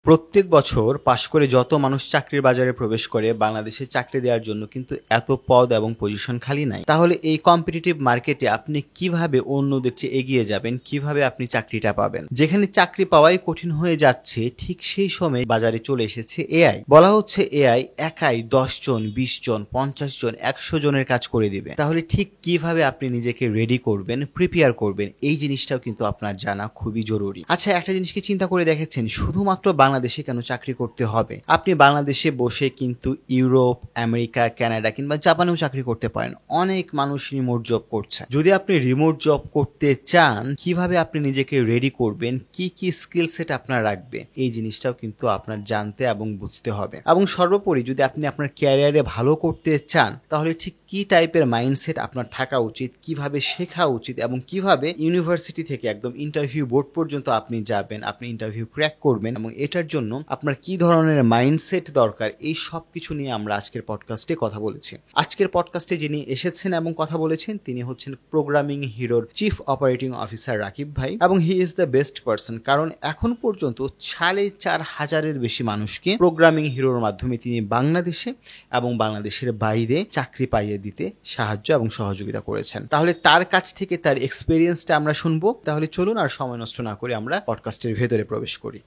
প্রত্যেক বছর পাশ করে যত মানুষ চাকরির বাজারে প্রবেশ করে বাংলাদেশে চাকরি দেওয়ার জন্য কিন্তু এত পদ এবং পজিশন খালি নাই। তাহলে এই কম্পিটিটিভ মার্কেটে আপনি কিভাবে অন্যদের চেয়ে এগিয়ে যাবেন, কিভাবে আপনি চাকরিটা পাবেন? যেখানে চাকরি পাওয়াই কঠিন হয়ে যাচ্ছে ঠিক সেই সময় বাজারে চলে এসেছে এআই। বলা হচ্ছে এআই একাই 10 জন, 20 জন, 50 জন, 100 জনের কাজ করে দিবে। তাহলে ঠিক কিভাবে আপনি নিজেকে রেডি করবেন, প্রিপেয়ার করবেন, এই জিনিসটাও কিন্তু আপনার জানা খুবই জরুরি। আচ্ছা, একটা জিনিসকে চিন্তা করে দেখেছেন, শুধুমাত্র বাংলাদেশে কেন চাকরি করতে হবে? আপনি বাংলাদেশে বসে কিন্তু ইউরোপ, আমেরিকা, কানাডা কিংবা জাপানেও চাকরি করতে পারেন। অনেক মানুষ রিমোট জব করছে। যদি আপনি রিমোট জব করতে চান, কিভাবে আপনি নিজেকে রেডি করবেন, কি কি স্কিল সেট আপনার রাখবে, এই জিনিসটাও কিন্তু আপনার জানতে এবং বুঝতে হবে। এবং সর্বোপরি যদি আপনি আপনার ক্যারিয়ারে ভালো করতে চান, তাহলে ঠিক কি টাইপের মাইন্ডসেট আপনার থাকা উচিত, কিভাবে শেখা উচিত এবং কিভাবে ইউনিভার্সিটি থেকে একদম ইন্টারভিউ বোর্ড পর্যন্ত আপনি যাবেন, আপনি ইন্টারভিউ ক্র্যাক করবেন এবং এটার জন্য আপনার কি ধরনের মাইন্ডসেট দরকার, এই সব কিছু নিয়ে আমরা আজকের পডকাস্টে কথা বলেছি। আজকের পডকাস্টে যিনি এসেছেন এবং কথা বলেছেন তিনি হচ্ছেন প্রোগ্রামিং হিরোর চিফ অপারেটিং অফিসার রাকিব ভাই, এবং he is the best person, কারণ এখন পর্যন্ত 4,500-এর বেশি মানুষকে প্রোগ্রামিং হিরোর মাধ্যমে তিনি বাংলাদেশে এবং বাংলাদেশের বাইরে চাকরি পাইয়ে দিতে সাহায্য এবং সহযোগিতা করেছেন। তাহলে তার কাছ থেকে তার এক্সপেরিয়েন্সটা আমরা শুনবো। তাহলে চলুন আর সময় নষ্ট না করে আমরা পডকাস্টের ভেতরে প্রবেশ করি।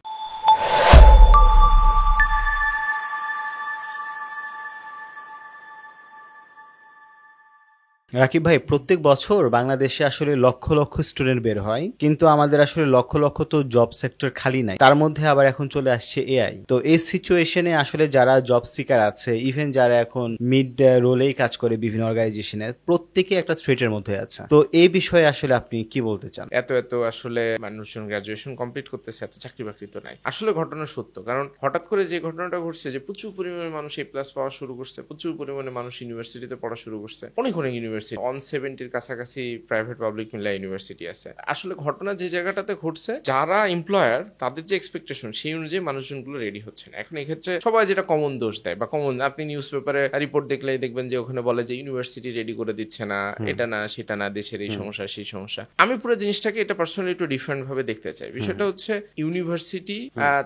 রাকিব ভাই, প্রত্যেক বছর বাংলাদেশে আসলে লক্ষ লক্ষ স্টুডেন্ট বের হয়, কিন্তু আমাদের আসলে লক্ষ লক্ষ তো জব সেক্টর খালি নাই। তার মধ্যে আবার এখন চলে আসছে এআই। তো এই সিচুয়েশনে আসলে যারা জব সিকার আছে, ইভেন যারা এখন মিড রোলেই কাজ করে বিভিন্ন অর্গানাইজেশনে, প্রত্যেকে একটা থ্রেটের মধ্যে আছে। তো এই বিষয়ে আসলে আপনি কি বলতে চান? এত আসলে মানুষজন গ্রাজুয়েশন কমপ্লিট করতেছে, এত চাকরি বাকরি তো নাই। আসলে ঘটনা সত্য, কারণ হঠাৎ করে যে ঘটনাটা ঘটছে যে প্রচুর পরিমাণে মানুষ এ প্লাস পাওয়া শুরু করছে, প্রচুর পরিমাণে মানুষ ইউনিভার্সিটিতে পড়া শুরু করছে। অনেক ইউনিভার্সিটি 170-র কাছাকাছি প্রাইভেট পাবলিক মিলা ইউনিভার্সিটি আছে। আসলে ঘটনা যে জায়গাটাতে ঘটছে, যারা এমপ্লয়ার তাদের যে এক্সপেকটেশন সেই অনুযায়ী মানুষজনগুলো রেডি হচ্ছে না। এখন এক্ষেত্রে সবাই যেটা কমন দোষ দেয় বা কমন, আপনি নিউজ পেপারে রিপোর্ট দেখলেই দেখবেন যে ওখানে বলে যে ইউনিভার্সিটি রেডি করে দিচ্ছে না, এটা না সেটা না, দেশের এই সমস্যা সেই সমস্যা। আমি পুরো জিনিসটাকে এটা পার্সোনালি একটু ডিফারেন্ট ভাবে দেখতে চাই। বিষয়টা হচ্ছে ইউনিভার্সিটি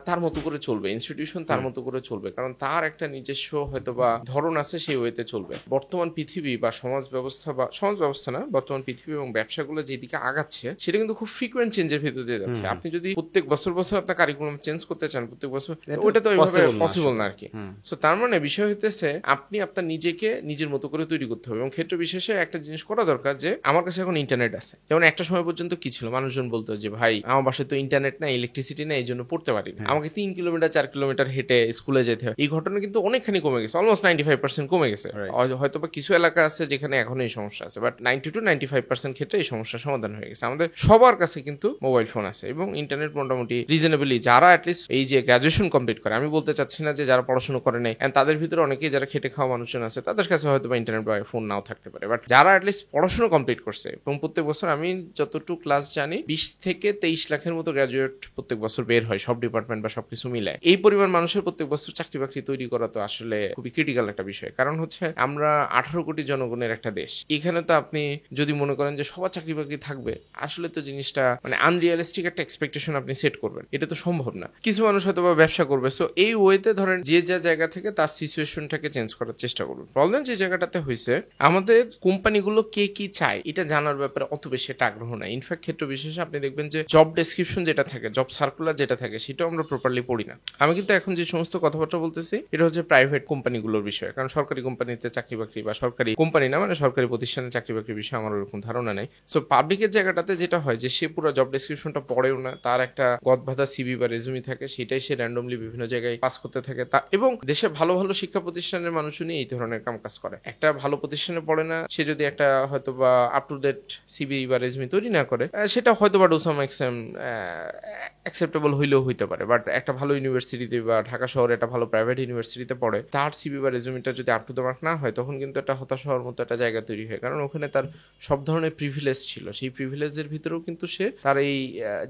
তার মতো করে চলবে, ইনস্টিটিউশন তার মতো করে চলবে, কারণ তার একটা নিজস্ব হয়তো বা ধরন আছে, সেই ওয়েতে চলবে। বর্তমান পৃথিবী বা সমাজ ব্যবস্থা না, বর্তমান পৃথিবী এবং ব্যবসাগুলো যেদিকে আগাচ্ছে সেটা কিন্তু খুব ফ্রিকুয়েন্ট চেঞ্জের ভিতর দিয়ে যাচ্ছে। আপনি যদি প্রত্যেক বছর আপনার কারিকুলাম চেঞ্জ করতে চান প্রত্যেক বছর, ওটা তো ওইভাবে পসিবল না আর কি। সো তার মানে বিষয় হইতেছে আপনি আপনার নিজেকে নিজের মতো করে তৈরি করতে হবে। এবং ক্ষেত্র বিশেষে একটা জিনিস করা দরকার যে আমার কাছে এখন ইন্টারনেট আছে। যেমন একটা সময় পর্যন্ত কি ছিল, মানুষজন বলতো যে ভাই আমার বাসায় তো ইন্টারনেট নাই, ইলেকট্রিসিটি নাই, এই জন্য পড়তে পারি না, আমাকে 3 কিলোমিটার 4 কিলোমিটার হেঁটে স্কুলে যেতে হয়। এই ঘটনা কিন্তু অনেকখানি কমে গেছে, অলমোস্ট 95% কমে গেছে। হয়তো বা কিছু এলাকা আছে যেখানে এখনো এই সমস্যা আছে, বাট 90-95% ক্ষেত্রে এই সমস্যার সমাধান হয়ে গেছে। আমাদের সবার কাছে কিন্তু মোবাইল ফোন আছে এবং ইন্টারনেট মোটামুটি রিজনেবলি, যারা অ্যাটলিস্ট এই যে গ্রাজুয়েশন কমপ্লিট করে, আমি বলতে চাচ্ছি না যে যারা পড়াশোনা করে নাই, তাদের ভিতরে অনেকেই যারা খেটে খাওয়া মানুষজন আছে তাদের কাছে হয়তো বা ইন্টারনেট বা ফোন নাও থাকতে পারে, বাট যারা অ্যাটলিস্ট পড়াশোনা কমপ্লিট করছে এবং প্রত্যেক বছর আমি যতটুকু ক্লাস জানি 20-23 লাখের মতো গ্রাজুয়েট প্রত্যেক বছর বের হয়, সব ডিপার্টমেন্ট বা সবকিছু মিলায়। এই পরিমাণ মানুষের প্রত্যেক বছর চাকরি বাকরি তৈরি করা তো আসলে খুবই ক্রিটিক্যাল একটা বিষয়। কারণ হচ্ছে আমরা 18 কোটি জনগণের একটা দেশ, এখানে তো আপনি যদি মনে করেন যে সবার চাকরি বাকরি থাকবে, আসলে তো জিনিসটা মানে আনরিয়ালিস্টিক একটা এক্সপেকটেশন আপনি সেট করবেন, এটা তো সম্ভব না। কিছু মানুষ হয়তো বা ব্যবসা করবে, সো এই ওয়েতে ধরেন যে যা জায়গা থেকে তার সিচুয়েশনটাকে চেঞ্জ করার চেষ্টা করবে। প্রবলেম যে জায়গাটাতে হয়েছে, আমাদের কোম্পানিগুলো কে কি চায় এটা জানার ব্যাপারে অত বেশি একটা আগ্রহ নাই। ইনফ্যাক্ট ক্ষেত্র বিশেষে আপনি দেখবেন যে জব ডেসক্রিপশন যেটা থাকে, জব সার্কুলার যেটা থাকে, সেটাও আমরা প্রপারলি পড়ি না। আমি কিন্তু এখন যে সমস্ত কথাবার্তা বলতেছি এটা হচ্ছে প্রাইভেট কোম্পানিগুলোর বিষয়, কারণ সরকারি কোম্পানিতে চাকরি বাকরি বা সরকারি কোম্পানি না মানে সরকারি প্রতিষ্ঠানে চাকরি বাকরির বিষয়ে আমার ওরকম ধারণা নেই। সো পাবলিকের জায়গাটাতে যেটা হয় যে সে পুরো জব ডেসক্রিপশনটা পড়েও না, তার একটা গদবাঁধা সিভি বা রেজুমি থাকে, সেটাই সে র্যান্ডমলি বিভিন্ন জায়গায় পাস করতে থাকে। এবং দেশে ভালো ভালো শিক্ষা প্রতিষ্ঠানের মানুষও নিয়ে এই ধরনের কাজ করে। একটা ভালো প্রতিষ্ঠানে পড়ে না, সে যদি একটা হয়তো বা আপ টু ডেট সিভি বা রেজুমি তৈরি না করে, সেটা হয়তো বা টু সাম এক্সটেন্ট অ্যাকসেপ্টেবল হইলেও হইতে পারে। বাট একটা ভালো ইউনিভার্সিটিতে বা ঢাকা শহরে একটা ভালো প্রাইভেট ইউনিভার্সিটিতে পড়ে, তার সিভি বা রেজুমিটা যদি আপ টু দ্য মার্ক না হয়, তখন কিন্তু একটা হতাশ হওয়ার মতো একটা জায়গা তৈরি তৈরি হয়, কারণ ওখানে তার সব ধরনের প্রিভিলেজ ছিল, সেই প্রিভিলেজের ভিতরেও কিন্তু সে তার এই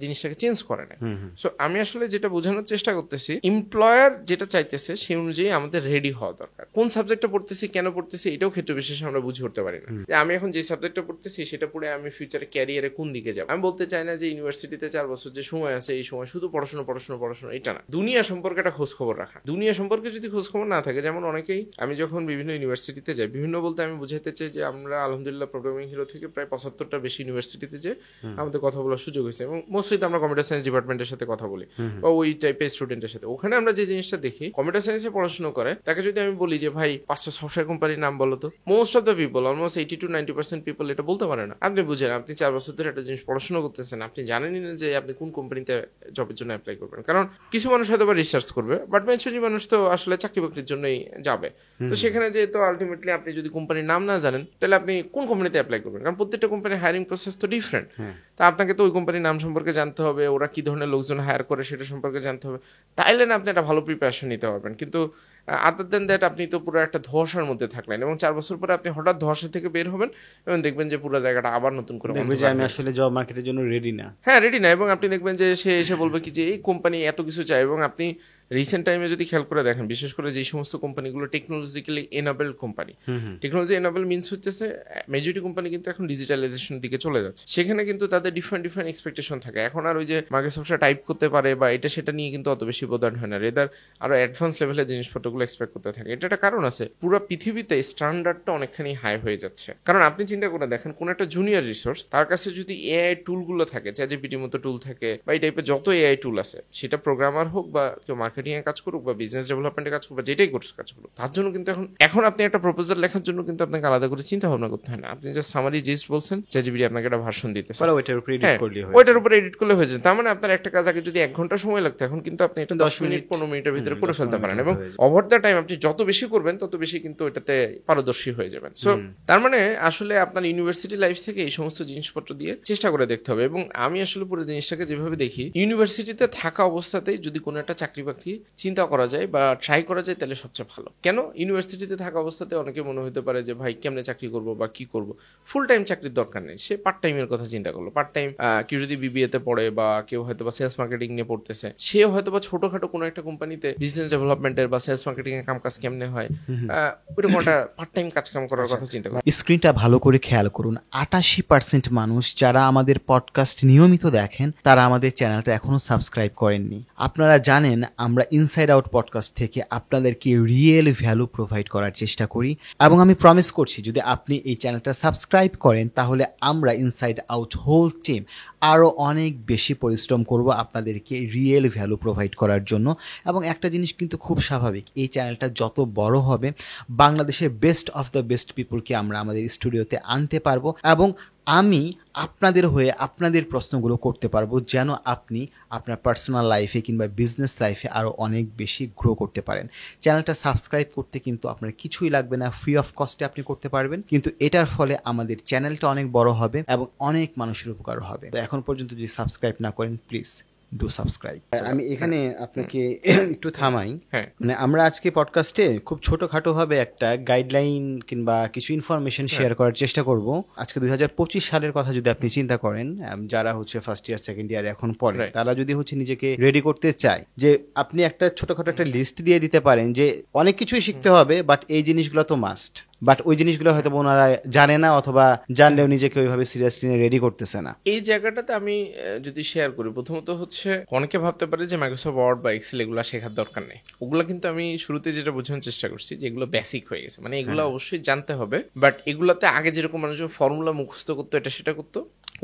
জিনিসটাকে চেঞ্জ করে না। সো আমি আসলে যেটা বোঝানোর চেষ্টা করতেছি, এমপ্লয়ার যেটা চাইতেছে সেই অনুযায়ী আমাদের রেডি হওয়া দরকার। কোন সাবজেক্টটা পড়তেছি, কেন পড়তেছি, এটাও ক্ষেত্র বিশেষে আমরা বুঝে উঠতে পারি না। যে আমি এখন যে সাবজেক্টটা পড়তেছি সেটা পড়ে আমি ফিউচারে ক্যারিয়ারে কোন দিকে যাবো। আমি বলতে চাই না যে ইউনিভার্সিটিতে 4 বছর যে সময় আছে এই সময় শুধু পড়াশোনা পড়াশোনা পড়াশোনা, এটা না। দুনিয়া সম্পর্কে একটা খোঁজ খবর রাখা, দুনিয়া সম্পর্কে যদি খোঁজ খবর না থাকে, যেমন অনেকেই, আমি যখন বিভিন্ন ইউনিভার্সিটিতে যাই, বিভিন্ন বলতে আমি বুঝাইতে চাই যে আমরা আলহামদুলিল্লাহ প্রোগ্রামিং হিরো থেকে প্রায় 75টা বেশি ইউনিভার্সিটিতে যে আমাদের কথা বলার সুযোগ হয়েছে, এবং মোস্টলি তো আমরা কম্পিউটার সায়েন্স ডিপার্টমেন্টের সাথে কথা বলি বা ওই টাইপের স্টুডেন্টের সাথে। ওখানে আমরা যে জিনিসটা দেখি, কম্পিউটার সায়েন্সে পড়াশোনা করে তাকে যদি আমি বলি যে ভাই 5টা সফটওয়্যার কোম্পানির নাম বলো তো, most of the people, almost 80 to 90% people এটা বলতে পারে না। আপনি বুঝেন, আপনি 4 বছর ধরে একটা জিনিস পড়াশোনা করতেছেন, আপনি জানেনই না যে আপনি কোন কোম্পানিতে জবের জন্য অ্যাপ্লাই করবেন। কারণ কিছু মানুষ হয়তো বা রিসার্চ করবে, বাট মেজরিটি মানুষ তো আসলে চাকরি বাকরির জন্যই যাবে। তো সেখানে যেহেতু আলটিমেটলি আপনি যদি কোম্পানির নাম না জানেন, তাহলে আপনি কোন কোম্পানিতে অ্যাপ্লাই করবেন? কারণ প্রত্যেকটা কোম্পানির হায়ারিং প্রসেস তো ডিফারেন্ট। তা আপনাকে তো ওই কোম্পানির নাম সম্পর্কে জানতে হবে, ওরা কি ধরনের লোকজন হায়ার করে সেটা সম্পর্কে জানতে হবে, তাইলে না আপনি একটা ভালো প্রিপারেশন নিতে পারবেন। কিন্তু আদার দেন দ্যাট আপনি তো পুরো একটা ধোঁয়াশার মধ্যে থাকলেন, এবং 4 বছর পরে আপনি হঠাৎ ধোঁয়াশা থেকে বের হবেন এবং দেখবেন যে পুরো জায়গাটা আবার নতুন করে আমি আসলে জব মার্কেটের জন্য রেডি না। হ্যাঁ, রেডি না। এবং আপনি দেখবেন যে সে এসে বলবে কি যে এই কোম্পানি এত কিছু চায়, এবং আপনি রিসেন্ট টাইমে যদি খেয়াল করে দেখেন, বিশেষ করে যে সমস্ত কোম্পানিগুলো technologically enabled company, technology enable means হচ্ছে মেজরিটি কোম্পানি কিন্তু এখন ডিজিটালাইজেশনের দিকে চলে যাচ্ছে, সেখানে কিন্তু তাদের ডিফারেন্ট ডিফারেন্ট এক্সপেকটেশন থাকে। এখন আর ওই যে মাইক্রোসফটটা টাইপ করতে পারে বা এটা সেটা নিয়ে কিন্তু অত বেশি বোধন হয় না, রেদার আরো অ্যাডভান্স লেভেলের জিনিসপত্রগুলো এক্সপেক্ট করতে থাকে। এটা একটা কারণ আছে, পুরো পৃথিবীতে স্ট্যান্ডার্ডটা অনেকখানি হাই হয়ে যাচ্ছে। কারণ আপনি চিন্তা করে দেখেন, কোন একটা জুনিয়র রিসোর্স, তার কাছে যদি এআই টুলগুলো থাকে, চ্যাটজিপিটির মতো টুল থাকে বা এই টাইপের যত এআই টুল আছে, সেটা প্রোগ্রামার হোক বা কেউ মার্কেটিং এ কাজ করুক বা বিজনেস ডেভেলপমেন্টে কাজ করুক বা যেটাই করছে কাজ করুক, তার জন্য কিন্তু এখন আপনি একটা প্রপোজাল লেখার জন্য কিন্তু আপনাকে আলাদা করে চিন্তা ভাবনা করতে হয় না। আপনি যে সামারি জিস্ট বলছেন, চ্যাটজিপিটি আপনাকে একটা ভার্সন দিতেছে, ওইটার উপরে এডিট করলে হয়ে যায়। তার মানে আপনার একটা কাজ আগে যদি 1 ঘন্টা সময় লাগতো, এখন কিন্তু আপনি এটা 10 মিনিট 15 মিনিটের ভিতরে করে ফেলতে পারেন, এবং ওভার দ্য টাইম আপনি যত বেশি করবেন তত বেশি কিন্তু এটাতে পারদর্শী হয়ে যাবেন। সো তার মানে আসলে আপনার ইউনিভার্সিটি লাইফ থেকে এই সমস্ত জিনিসপত্র দিয়ে চেষ্টা করে দেখতে হবে। এবং আমি আসলে পুরো জিনিসটাকে যেভাবে দেখি, ইউনিভার্সিটিতে থাকা অবস্থাতেই যদি কোনো একটা চাকরি বাকরি চিন্তা করা যায় বা ট্রাই করা যায়, তাহলে সবচেয়ে ভালো। কেন? ইউনিভার্সিটিতে থাকা অবস্থাতে অনেকে মনে হতে পারে যে ভাই কেমনে চাকরি করব বা কি করব, ফুল টাইম চাকরির দরকার নেই, সে পার্ট টাইমের কথা চিন্তা করলো। পার্ট টাইম কেউ যদি বিবিএ তে পড়ে বা কেউ হয়তো বা সেলস মার্কেটিং নিয়ে পড়তেছে, সে হয়তো বা ছোটখাটো কোনো একটা কোম্পানিতে বিজনেস ডেভেলপমেন্টের বা সেলস মার্কেটিং এর কাজ কেমনে হয়, ওইরকম একটা পার্ট টাইম কাজ কাম করার কথা চিন্তা করলো। স্ক্রিনটা ভালো করে খেয়াল করুন, 88% মানুষ যারা আমাদের পডকাস্ট নিয়মিত দেখেন তারা আমাদের চ্যানেলটা এখনো সাবস্ক্রাইব করেননি। আপনারা জানেন আমরা ইনসাইড আউট পডকাস্ট থেকে আপনাদেরকে রিয়েল ভ্যালু প্রোভাইড করার চেষ্টা করি, এবং আমি প্রমিস করছি যদি আপনি এই চ্যানেলটা সাবস্ক্রাইব করেন তাহলে আমরা ইনসাইড আউট হোল টিম আরও অনেক বেশি পরিশ্রম করব আপনাদেরকে রিয়েল ভ্যালু প্রোভাইড করার জন্য। এবং একটা জিনিস কিন্তু খুব স্বাভাবিক, এই চ্যানেলটা যত বড় হবে, বাংলাদেশের বেস্ট অফ দ্য বেস্ট পিপলকে আমরা আমাদের স্টুডিওতে আনতে পারবো, এবং আমি আপনাদের হয়ে আপনাদের প্রশ্নগুলো করতে পারবো, যেন আপনি আপনার পার্সোনাল লাইফে কিংবা বিজনেস লাইফে আরও অনেক বেশি গ্রো করতে পারেন। চ্যানেলটা সাবস্ক্রাইব করতে কিন্তু আপনার কিছুই লাগবে না, ফ্রি অফ কস্টে আপনি করতে পারবেন, কিন্তু এটার ফলে আমাদের চ্যানেলটা অনেক বড় হবে এবং অনেক মানুষের উপকার হবে। এখন পর্যন্ত যদি সাবস্ক্রাইব না করেন, প্লিজ ডু সাবস্ক্রাইব। আমি এখানে আপনাকে একটু থামাই। মানে আমরা আজকে পডকাস্টে খুব ছোটখাটো ভাবে একটা গাইডলাইন কিংবা কিছু ইনফরমেশন শেয়ার করার চেষ্টা করব। আজকে 2025 সালের কথা যদি আপনি চিন্তা করেন, যারা হচ্ছে ফার্স্ট ইয়ার সেকেন্ড ইয়ার এখন পড়ে, তারা যদি হচ্ছে নিজেকে রেডি করতে চায়, যে আপনি একটা ছোটখাটো একটা লিস্ট দিয়ে দিতে পারেন যে অনেক কিছুই শিখতে হবে, বাট এই জিনিসগুলো তো মাস্ট, বাট ওই জিনিসগুলো হয়তো ওনারা জানে না, অথবা জানলেও নিজেকে ওইভাবে সিরিয়াসলি রেডি করতেছে না। এই জায়গাটাতে আমি যদি শেয়ার করি, প্রথমত হচ্ছে অনেকে ভাবতে পারে যে মাইক্রোসফট ওয়ার্ড বা এক্সেল এগুলো শেখার দরকার নেই। ওগুলো কিন্তু আমি শুরুতে যেটা বোঝানোর চেষ্টা করছি যে এগুলো বেসিক হয়ে গেছে, মানে এগুলো অবশ্যই জানতে হবে, বাট এগুলাতে আগে যেরকম মানুষ ফর্মুলা মুখস্থ করতো, এটা সেটা করতো,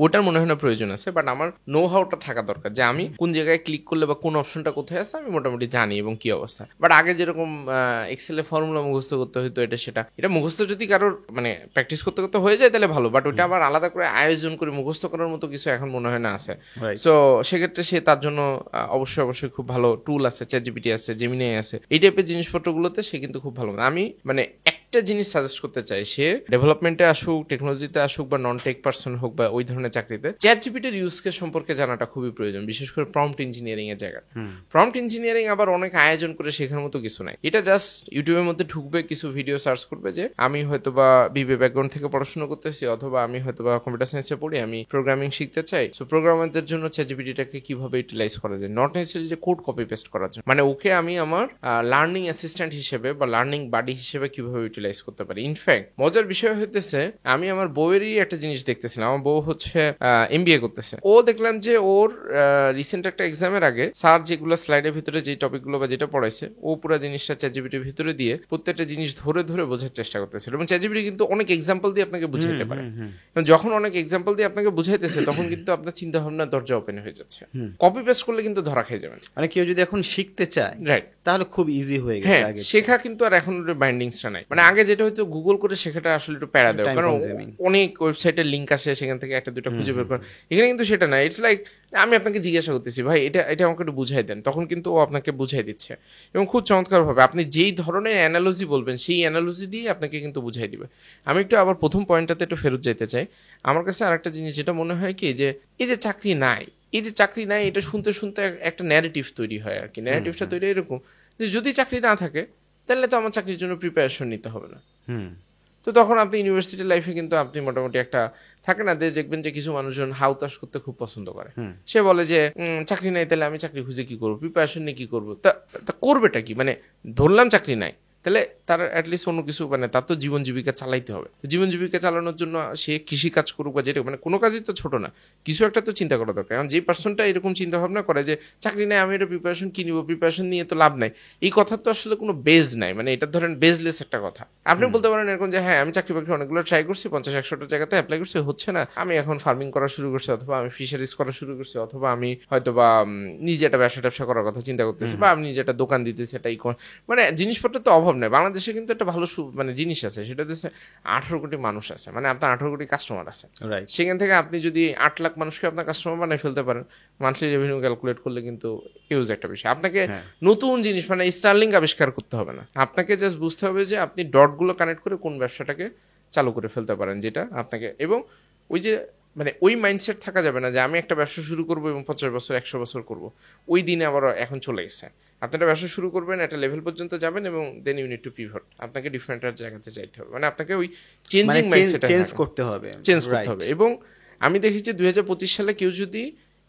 ওটার মনে হয় না প্রয়োজন আছে। বাট আমার নো হাউটা থাকা দরকার, যে আমি কোন জায়গায় ক্লিক করলে বা কোন অপশনটা কোথায় আছে আমি মোটামুটি জানি এবং কি অবস্থা। বাট আগে যেরকম এক্সেলে ফর্মুলা মুখস্থ করতে হইতো, এটা মুখস্থ যদি কারোর মানে প্র্যাকটিস করতে করতে হয়ে যায় তাহলে ভালো, বাট ওইটা আবার আলাদা করে আয়োজন করে মুখস্থ করার মতো কিছু এখন মনে হয় না আছে। সো সেক্ষেত্রে সে তার জন্য অবশ্যই খুব ভালো টুল আছে, চ্যাটজিপিটি আছে, জেমিনাই আছে, এই টাইপের জিনিসপত্রগুলোতে সে কিন্তু খুব ভালো। আমি মানে একটা একটা জিনিস সাজেস্ট করতে চাই, সে ডেভেলপমেন্টে আসুক, টেকনোলজিতে আসুক, বা নন টেক পার্সন হোক, বা ওই ধরনের চাকরিতে চ্যাট জিপিটির ইউজ কেস সম্পর্কে জানাটা খুবই প্রয়োজন, বিশেষ করে প্রম্পট ইঞ্জিনিয়ারিং এর জায়গা। প্রম্পট ইঞ্জিনিয়ারিং আবার অনেক আয়োজন করে শেখার মতো কিছু নাই। এটা জাস্ট ইউটিউবের মধ্যে ঢুকবে, কিছু ভিডিও সার্চ করবে যে আমি হয়তো বা বিবিএ ব্যাকগ্রাউন্ড থেকে পড়াশোনা করতেছি, অথবা আমি হয়তো বা কম্পিউটার সায়েন্সে পড়ি, আমি প্রোগ্রামিং শিখতে চাই। সো প্রোগ্রামারদের জন্য চ্যাট জিপিটিটাকে কিভাবে ইউটিলাইজ করা যায়, নট নেসেসারি যে কোড কপি পেস্ট করার জন্য, মানে ওকে আমি আমার লার্নিং অ্যাসিস্ট্যান্ট হিসেবে বা লার্নিং বাডি হিসেবে কিভাবে ইউটিলাইজ করতে পারি। ইনফ্যাক্ট মজার বিষয় হইতেছে, আমি আমার বউয়েরই একটা জিনিস দেখতেছিলাম। আমার বউ হচ্ছে এমবিএ করতেছে। ও দেখলাম যে ওর রিসেন্ট একটা এক্সামের আগে স্যার যেগুলো স্লাইডের ভিতরে যে টপিকগুলো বা যেটা পড়াইছে, ও পুরো জিনিসটা চ্যাটজিপিটির ভিতরে দিয়ে প্রত্যেকটা জিনিস ধরে ধরে বোঝার চেষ্টা করতেছিল। এবং চ্যাটজিপিটি কিন্তু অনেক এক্সাম্পল দিয়ে আপনাকে বুঝাইতে পারে। যখন অনেক এক্সাম্পল দিয়ে আপনাকে বুঝাইতেছে, তখন কিন্তু আপনার চিন্তা ভাবনার দরজা ওপেন হয়ে যাচ্ছে। কপি পেস্ট করলে কিন্তু ধরা খেয়ে যাবেন। মানে কেউ যদি এখন শিখতে চায়, রাইট, তাহলে খুব ইজি হয়ে গেছে। হ্যাঁ, আগে শেখা কিন্তু আর এখন বাইন্ডিংসটা নাই। মানে আগে যেটা হয়তো গুগল করে শেখাটা আসলে একটু প্যারা দেয়, কারণ অনেক ওয়েবসাইটের লিঙ্ক আসে, সেখান থেকে একটা দুটো খুঁজে বের করেন। এখানে কিন্তু সেটা না। ইটস লাইক আমি আপনাকে জিজ্ঞাসা করতেছি, ভাই এটা এটা আমাকে একটু বুঝাই দেন, তখন কিন্তু ও আপনাকে বুঝাই দিচ্ছে। এবং খুব চমৎকার ভাবে আপনি যেই ধরনের অ্যানালজি বলবেন, সেই অ্যানালজি দিয়ে আপনাকে কিন্তু বুঝাই দিবে। আমি একটু আবার প্রথম পয়েন্টটাতে একটু ফেরত যেতে চাই। আমার কাছে আরেকটা জিনিস যেটা মনে হয় কি, যে এই যে চাকরি নাই, এটা শুনতে শুনতে একটা ন্যারেটিভ তৈরি হয় আর কি। ন্যারেটিভটা তৈরি এরকম যে যদি চাকরি না থাকে, তাহলে তো আমার চাকরির জন্য প্রিপারেশন নিতে হবে না। তো তখন আপনি ইউনিভার্সিটি লাইফে কিন্তু আপনি মোটামুটি একটা থাকে না, দেখবেন যে কিছু মানুষজন হাউতাস করতে খুব পছন্দ করে। সে বলে যে চাকরি নাই, তাহলে আমি চাকরি খুঁজে কি করবো, প্রিপারেশন নিয়ে কি করবো। তা করবেটা কি, মানে ধরলাম চাকরি নাই, তাহলে তার অ্যাটলিস্ট অন্য কিছু, মানে তার তো জীবন জীবিকা চালাইতে হবে। জীবন জীবিকা চালানোর জন্য সে কৃষি কাজ করুক বা যেটা, মানে কোনো কাজই তো ছোট না, কিছু একটা তো চিন্তা করা দরকার। কারণ যে পার্সনটা এরকম চিন্তা ভাবনা করে যে চাকরি নেই, আমি এটা প্রিপারেশন কি নিব, প্রিপারেশন নিয়ে তো লাভ নাই, এই কথার তো আসলে কোনো বেজ নাই। মানে এটা ধরেন বেজলেস একটা কথা। আপনি বলতে পারেন এরকম যে হ্যাঁ, আমি চাকরি বাকরি অনেকগুলো ট্রাই করছি, 50-100টা জায়গাতে অ্যাপ্লাই করছি, হচ্ছে না, আমি এখন ফার্মিং করা শুরু করছি, অথবা আমি ফিশারিজ করা শুরু করছি, অথবা আমি হয়তো বা নিজে একটা ব্যবসা করার কথা চিন্তা করতেছি, বা আমি নিজে একটা দোকান দিতেছি, এটা মানে জিনিসপত্র তো অভাব নেই বাংলাদেশে। কিন্তু একটা ভালো মানে জিনিস আছে, সেটা হচ্ছে 18 কোটি মানুষ আছে, মানে আপনার 18 কোটি কাস্টমার আছে। সেখান থেকে আপনি যদি 8 লাখ মানুষকে আপনার কাস্টমার বানিয়ে ফেলতে পারেন, মান্থলি রেভিনিউ ক্যালকুলেট করলে কিন্তু ইউজ একটা বিষয়। আপনাকে নতুন জিনিস মানে স্টারলিংক আবিষ্কার করতে হবে না, আপনাকে জাস্ট বুঝতে হবে যে আপনি ডটগুলো কানেক্ট করে কোন ব্যবসাটাকে চালু করে ফেলতে পারেন, যেটা আপনাকে, এবং ওই যে মানে ওই মাইন্ডসেট থাকা যাবে না যে আমি একটা ব্যবসা শুরু করবো এবং 50 বছর 100 বছর করবো। ওই দিনে আবার এখন চলে গেছে। আপনি একটা ব্যবসা শুরু করবেন, একটা লেভেল পর্যন্ত যাবেন, এবং then you need to pivot, আপনাকে ডিফারেন্ট জায়গাতে যাইতে হবে। মানে আপনাকে ওই চেঞ্জিং মাইন্ডসেট চেঞ্জ করতে হবে। এবং আমি দেখেছি 2025 সালে কেউ যদি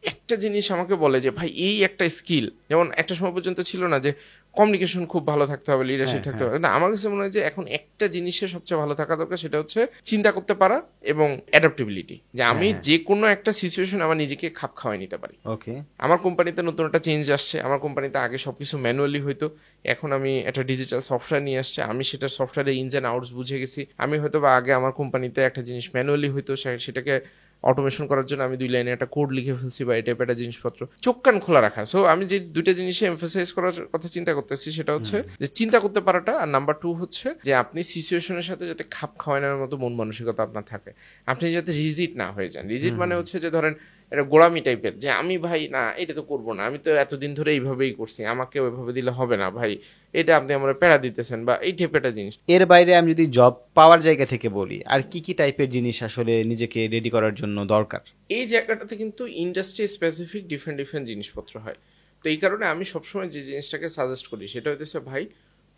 একটা জিনিস আমাকে বলে যে ভাই এই একটা স্কিল, যেমন একটা সময় পর্যন্ত ছিল না যে কমিউনিকেশন খুব ভালো থাকতে হবে, লিডারশিপ থাকতে হবে, না, আমার কাছে মনে হয় যে এখন একটা জিনিসের সবচেয়ে ভালো থাকা দরকার, সেটা হচ্ছে চিন্তা করতে পারা এবং অ্যাডাপ্টেবিলিটি, যে আমি যে কোনো একটা সিচুয়েশন আমার নিজেকে খাপ খাওয়াই নিতে পারি। ওকে, আমার কোম্পানিতে নতুন একটা চেঞ্জ আসছে, আমার কোম্পানিতে আগে সবকিছু ম্যানুয়ালি হইতো, এখন আমি একটা ডিজিটাল সফটওয়্যার নিয়ে আসছে, আমি সেটা সফটওয়্যারের ইনস অ্যান্ড আউটস বুঝে গেছি। আমি হয়তো বা আগে আমার কোম্পানিতে একটা জিনিস ম্যানুয়ালি হইতো, সেটাকে অটোমেশন করার জন্য আমি 2 লাইনে একটা কোড লিখে ফেলছি, বা এই টাইপের একটা জিনিসপত্র, চোখ কান খোলা রাখা। সো আমি যে দুইটা জিনিসে এমফাসাইজ করার কথা চিন্তা করতেছি, সেটা হচ্ছে যে চিন্তা করতে পারাটা, আর নাম্বার 2 হচ্ছে যে আপনি সিচুয়েশনের সাথে যাতে খাপ খাওয়ানোর মতো মন মানসিকতা আপনার থাকে, আপনি যাতে রিজিড না হয়ে যান। রিজিড মানে হচ্ছে যে ধরেন এটা গোলামি টাইপের, যে আমি ভাই না এটা তো করবো না, আমি তো এতদিন ধরে এইভাবেই করছি, আমাকে ওইভাবে দিলে হবে না ভাই, এটা আপনি আমার প্যারা দিতেছেন, বা এই টাইপের জিনিস। এর বাইরে আমি যদি জব পাওয়ার জায়গা থেকে বলি, আর কি কি টাইপের জিনিস আসলে নিজেকে রেডি করার জন্য দরকার? এই জায়গাটাতে কিন্তু ইন্ডাস্ট্রি স্পেসিফিক ডিফারেন্ট জিনিস পত্র হয়। তো এই কারণে আমি সবসময় যে জিনিসটাকে সাজেস্ট করি সেটা হচ্ছে ভাই,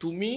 তুমি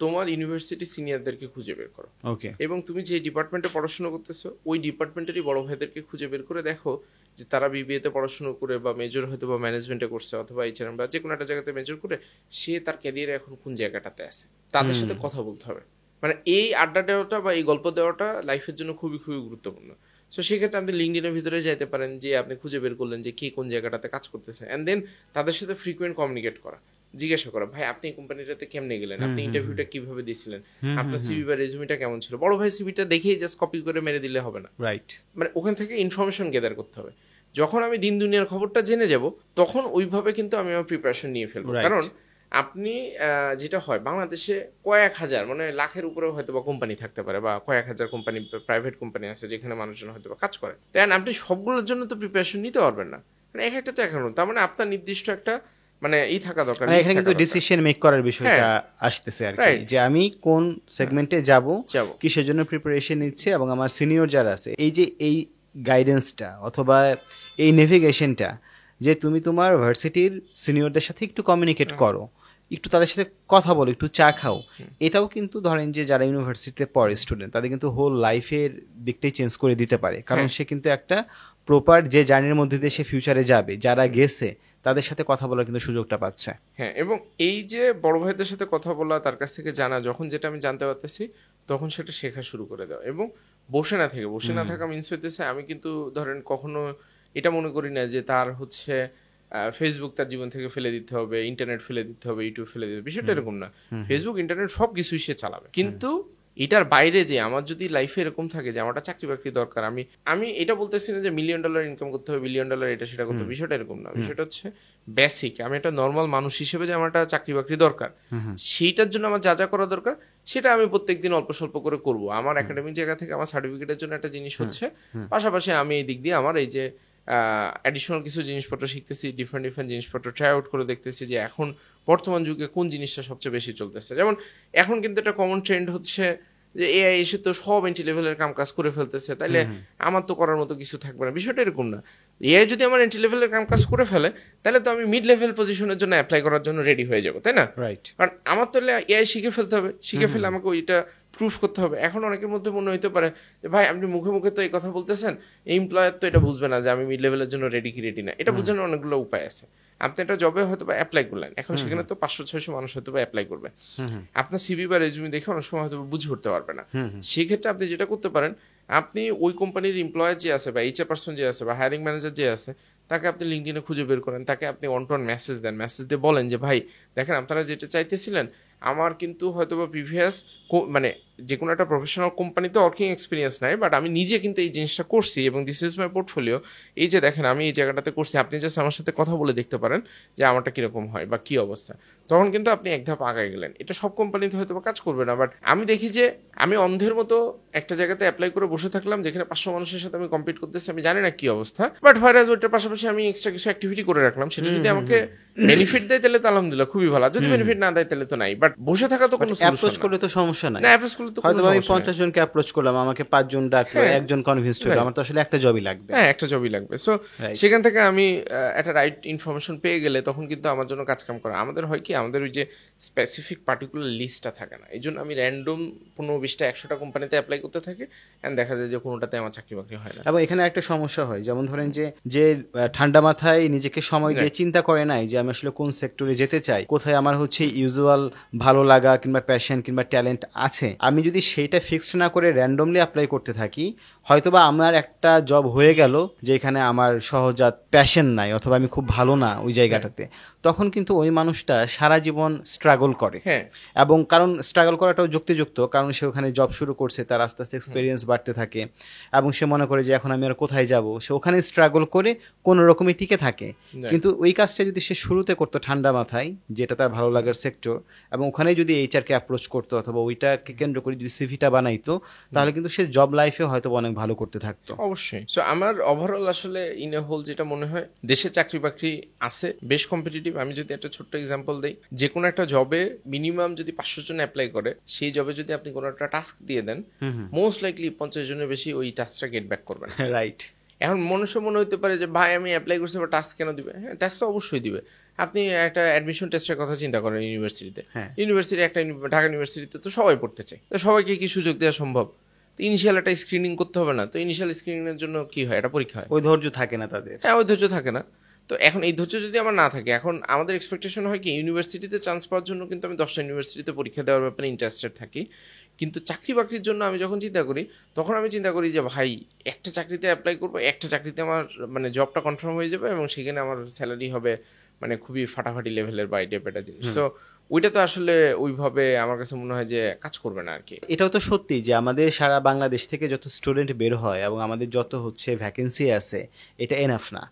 তোমার ইউনিভার্সিটি সিনিয়রদেরকে খুঁজে বের করো, ওকে, এবং তুমি যে ডিপার্টমেন্টে পড়াশোনা করতেছো ওই ডিপার্টমেন্টেরই বড় ভাইদেরকে খুঁজে বের করে দেখো যে তারা বিবিএতে পড়াশোনা করে বা মেজর হয়তো বা ম্যানেজমেন্টে করছে, অথবা এইচআরএম বা যে কোনো একটা জায়গাতে মেজর করে সে তার ক্যারিয়ারে এখন কোন জায়গাটাতে আছে, তাদের সাথে কথা বলতে হবে। মানে এই আড্ডা দেওয়াটা বা এই গল্প দেওয়াটা লাইফের জন্য খুবই খুবই গুরুত্বপূর্ণ। সো সেক্ষেত্রে আপনি লিঙ্কডিনের ভিতরে যাইতে পারেন, যে আপনি খুঁজে বের করলেন যে কে কোন জায়গাটাতে কাজ করতেছে, অ্যান্ড দেন তাদের সাথে ফ্রিকোয়েন্ট কমিউনিকেট করা, জিজ্ঞাসা করা, ভাই আপনি এই কোম্পানিটাতে কেমনে গেলেন, আপনি ইন্টারভিউটা কিভাবে দিয়েছিলেন, আপনার সিভি বা রেজুমিটা কেমন ছিল। বড় ভাই সিভিটা দেখেই জাস্ট কপি করে মেরে দিলে হবে না, রাইট? মানে ওখান থেকে ইনফরমেশন গ্যাদার করতে হবে। যখন আমি দিন দুনিয়ার খবরটা জেনে যাব, তখন ওইভাবে কিন্তু আমি আমার প্রিপারেশন নিয়ে ফেলবো। কারণ আপনি যেটা হয় বাংলাদেশে কয়েক হাজার, মানে লাখের উপরেও হয়তো বা কোম্পানি থাকতে পারে, বা কয়েক হাজার কোম্পানি, প্রাইভেট কোম্পানি আছে যেখানে মানুষজন হয়তো বা কাজ করে। তাই আপনি সবগুলোর জন্য তো প্রিপারেশন নিতে পারবেন না, মানে এক একটা তো এখন, তার মানে আপনার নির্দিষ্ট একটা মানে থাকা দরকার, মানে এখানে কিন্তু ডিসিশন মেক করার বিষয়টা আসতেছে আর কি, যে আমি কোন সেগমেন্টে যাব, কিসের জন্য প্রিপারেশন নিচ্ছে, এবং আমার সিনিয়র যারা আছে এই যে এই গাইডেন্সটা অথবা এই নেভিগেশনটা, যে তুমি তোমার ভার্সিটির সিনিয়রদের সাথে একটু কমিউনিকেট করো, একটু তাদের সাথে কথা বলো, একটু চা খাও, এটাও কিন্তু ধরেন যে যারা ইউনিভার্সিটিতে পড়ে স্টুডেন্ট, তাদের কিন্তু হোল লাইফের দিকটাই চেঞ্জ করে দিতে পারে, কারণ সে কিন্তু একটা প্রপার যে জার্নির মধ্যে দিয়ে সে ফিউচারে যাবে, যারা গেছে তাদের সাথে কথা বলার কিন্তু সুযোগটা পাচ্ছে। হ্যাঁ, এবং এই যে বড় ভাইদের সাথে কথা বলা, তার কাছ থেকে জানা, যখন যেটা আমি জানতে পারতেছি তখন সেটা শেখা শুরু করে দেওয়া, এবং বসে না থাকা মিন্স হইতেছে আমি কিন্তু ধরেন কখনো এটা মনে করি না যে তার হচ্ছে ফেসবুক তার জীবন থেকে ফেলে দিতে হবে, ইন্টারনেট ফেলে দিতে হবে, ইউটিউব ফেলে দিতে হবে, বিষয়টা এরকম না। ফেসবুক, ইন্টারনেট সব কিছুই সে চালাবে, কিন্তু এটার বাইরে যে আমার যদি লাইফে এরকম থাকে যে আমার চাকরি বাকরি দরকার, আমি এটা বলতেছি না যে $1 মিলিয়ন ইনকাম করতে হবে, $1 বিলিয়ন এটা সেটা করতে হবে, বিষয়টা এরকম না। বিষয়টা হচ্ছে বেসিক, আমি একটা নর্মাল মানুষ হিসেবে যে আমার একটা চাকরি বাকরি দরকার, সেইটার জন্য আমার যা যা করা দরকার সেটা আমি প্রত্যেকদিন অল্প স্বল্প করে করব। আমার একাডেমিক জায়গা থেকে আমার সার্টিফিকেটের জন্য একটা জিনিস হচ্ছে, পাশাপাশি আমি এই দিক দিয়ে আমার এই যে অ্যাডিশনাল কিছু জিনিসপত্র শিখতেছি, ডিফারেন্ট জিনিসপত্র ট্রাই আউট করে দেখতেছি যে এখন বর্তমান যুগে কোন জিনিসটা সবচেয়ে বেশি চলতেছে। যেমন এখন কিন্তু একটা কমন ট্রেন্ড হচ্ছে যে এআই এসে তো সব এন্ট্রি লেভেলের কাম কাজ করে ফেলতেছে, তাইলে আমার তো করার মতো কিছু থাকবে না। বিষয়টা এরকম না, এআই যদি আমার এন্ট্রি লেভেলের কাম কাজ করে ফেলে তাহলে তো আমি মিড লেভেল পজিশনের জন্য অ্যাপ্লাই করার জন্য রেডি হয়ে যাবো, তাই না? রাইট। কারণ আমার তো এআই শিখে ফেলতে হবে, শিখে ফেলে আমাকে ওইটা প্রুফ করতে হবে। এখন অনেকের মধ্যে মনে হইতে পারে যে ভাই আপনি মুখে মুখে তো এই কথা বলতেছেন, এমপ্লয়ার তো এটা বুঝবে না যে আমি মিড লেভেলের জন্য রেডি কি রেডি না। এটা বোঝানোর অনেকগুলো উপায় আছে। আপনি একটা জবে হয়তো বা অ্যাপ্লাই করলেন, এখন সেখানে তো 500-600 মানুষ হয়তো বা অ্যাপ্লাই করবে, আপনার সিভি বা রেজুমি দেখে অনেক সময় হয়তো বুঝে উঠতে পারবে না। সেক্ষেত্রে আপনি যেটা করতে পারেন, আপনি ওই কোম্পানির এমপ্লয়ার যে আছে বা এইচআর পার্সন যে আছে বা হায়ারিং ম্যানেজার যে আছে, তাকে আপনি লিঙ্কডিনে খুঁজে বের করেন, তাকে আপনি অন টু অন মেসেজ দেন, মেসেজ দিয়ে বলেন যে ভাই দেখেন আপনারা যেটা চাইতেছিলেন, আমার কিন্তু হয়তো বা প্রিভিয়াস মানে যে কোনো একটা প্রফেশনাল কোম্পানিতে ওয়ার্কিং এক্সপিরিয়েন্স নাই, বাট আমি নিজে কিন্তু এই জিনিসটা করছি এবং দিস ইজ মাই পোর্টফোলিও, এই যে দেখেন আমি এই জায়গাটাতে করছি, আপনি জাস্ট আমার সাথে কথা বলে দেখতে পারেন যে আমারটা কিরকম হয় বা কি অবস্থা। তখন কিন্তু আপনি এক ধাপ আগায় গেলেন। এটা সব কোম্পানিতে হয়তো বা কাজ করবে না, বাট আমি দেখি যে আমি অন্ধের মতো একটা জায়গাতে অ্যাপ্লাই করে বসে থাকলাম যেখানে 500 মানুষের সাথে আমি কম্পিট করতেছি, আমি জানি না কি অবস্থা, বাট হোয়ারাজ ওইটার পাশাপাশি আমি এক্সট্রা কিছু অ্যাক্টিভিটি করে রাখলাম, সেটা যদি আমাকে বেনিফিট দেয় তাহলে তো আলহামদুলিল্লাহ খুবই ভালো, যদি বেনিফিট না দেয় তাহলে তো নাই। বাট বসে থাকা তো কোনো অ্যাপ্রোচ করলে তো সমস্যা নাই, না অ্যাপ্রোচ করলে তো হয়তো আমি 50 জনকে অ্যাপ্রোচ করলাম, আমাকে 5 জন ডাকলো, একজন কনভিন্সড হলো, আমার তো আসলে একটা জবই লাগবে। হ্যাঁ, একটা জবই লাগবে। সো সেখান থেকে আমি একটা রাইট ইনফরমেশন পেয়ে গেলে তখন কিন্তু আমার জন্য কাজ কাম করা। আমাদের হয় কি, আমাদের ওই যে স্পেসিফিক পার্টিকুলার লিস্টটা থাকে না, এই জন্য আমি র্যান্ডম 15-20টা 100টা কোম্পানিতে অ্যাপ্লাই করতে থাকি, এন্ড দেখা যায় যে কোনোটাতে আমার চাকরি বাকরি হয় না। এবং এখানে একটা সমস্যা হয়, যেমন ধরেন যে ঠান্ডা মাথায় নিজেকে সময় দিয়ে চিন্তা করে নাই যে আমি আসলে কোন সেক্টরে যেতে চাই, কোথায় আমার হচ্ছে ইউজুয়াল ভালো লাগা কিংবা প্যাশন কিংবা ট্যালেন্ট আছে, আমি যদি সেইটা ফিক্সড না করে র্যান্ডমলি অ্যাপ্লাই করতে থাকি, হয়তোবা আমার একটা জব হয়ে গেল যেখানে আমার সহজাত প্যাশন নাই অথবা আমি খুব ভালো না ওই জায়গাটাতে, তখন কিন্তু ওই মানুষটা সারা জীবন স্ট্রাগল করে। এবং কারণ স্ট্রাগল করাটাও যুক্তিযুক্ত, কারণ সে ওখানে জব শুরু করছে, তার আস্তে আস্তে এক্সপিরিয়েন্স বাড়তে থাকে এবং সে মনে করে যে এখন আমি আর কোথায় যাব, সে ওখানে স্ট্রাগল করে কোনো রকমই টিকে থাকে। কিন্তু ওই কাজটা যদি সে শুরুতে করতো ঠান্ডা মাথায়, যেটা তার ভালো লাগার সেক্টর, এবং ওখানে যদি এইচআরকে অ্যাপ্রোচ করতো অথবা ওইটাকে কেন্দ্র করে যদি সিভিটা বানাইতো, তাহলে কিন্তু সে জব লাইফে হয়তো অনেক ভালো করতে থাকতো। অবশ্যই। সো আমার ওভারঅল আসলে ইন এ হোল যেটা মনে হয়, দেশে চাকরি বাকরি আছে, বেশ কম্পিটিটিভ। আমি যদি একটা ছোট্ট এক্সাম্পল দিই, যে কোনো একটা জবে মিনিমাম যদি 500 জন অ্যাপ্লাই করে, সেই জবে যদি আপনি কোনো একটা টাস্ক দিয়ে দেন, মোস্ট লাইকলি 50 জনের বেশি ওই টাস্কটা গেট ব্যাক করবেন। রাইট। এখন মনুষ্য মনে হইতে পারে যে ভাই আমি অ্যাপ্লাই করছি, বা টাস্ক কেন দিবে? হ্যাঁ, টাস্ক তো অবশ্যই দিবে। আপনি একটা অ্যাডমিশন টেস্টের কথা চিন্তা করেন ইউনিভার্সিটিতে, ইউনিভার্সিটি একটা ঢাকা ইউনিভার্সিটিতে তো সবাই পড়তে চায়, তো সবাইকে কি সুযোগ দেওয়া সম্ভব? তো ইনিশিয়াল একটা স্ক্রিনিং করতে হবে না? তো ইনিশিয়াল স্ক্রিনিং এর জন্য কি হয়, একটা পরীক্ষা হয়, ওই ধৈর্য থাকে না তাদের। হ্যাঁ, ওই ধৈর্য থাকে না। তো এখন এই ধৈর্য যদি আমার না থাকে, এখন আমাদের এক্সপেকটেশন হয় কি, ইউনিভার্সিটিতে চান্স পাওয়ার জন্য কিন্তু আমি 10টা ইউনিভার্সিটিতে পরীক্ষা দেওয়ার ব্যাপারে ইন্টারেস্টেড থাকি, কিন্তু চাকরি বাকরির জন্য আমি যখন চিন্তা করি, তখন আমি চিন্তা করি যে ভাই একটা চাকরিতে অ্যাপ্লাই করবো, একটা চাকরিতে আমার মানে জবটা কনফার্ম হয়ে যাবে এবং সেখানে আমার স্যালারি হবে মানে খুবই ফাটাফাটি লেভেলের বা এই টাইপের একটা জিনিস। সো ওইটা তো আসলে ওইভাবে আমার কাছে মনে হয় যে কাজ করবে না আর কি। এটাও তো সত্যি যে আমাদের সারা বাংলাদেশ থেকে যত স্টুডেন্ট বের হয় এবং আমাদের যত হচ্ছে ভ্যাকেন্সি আছে, এটা এনাফ না।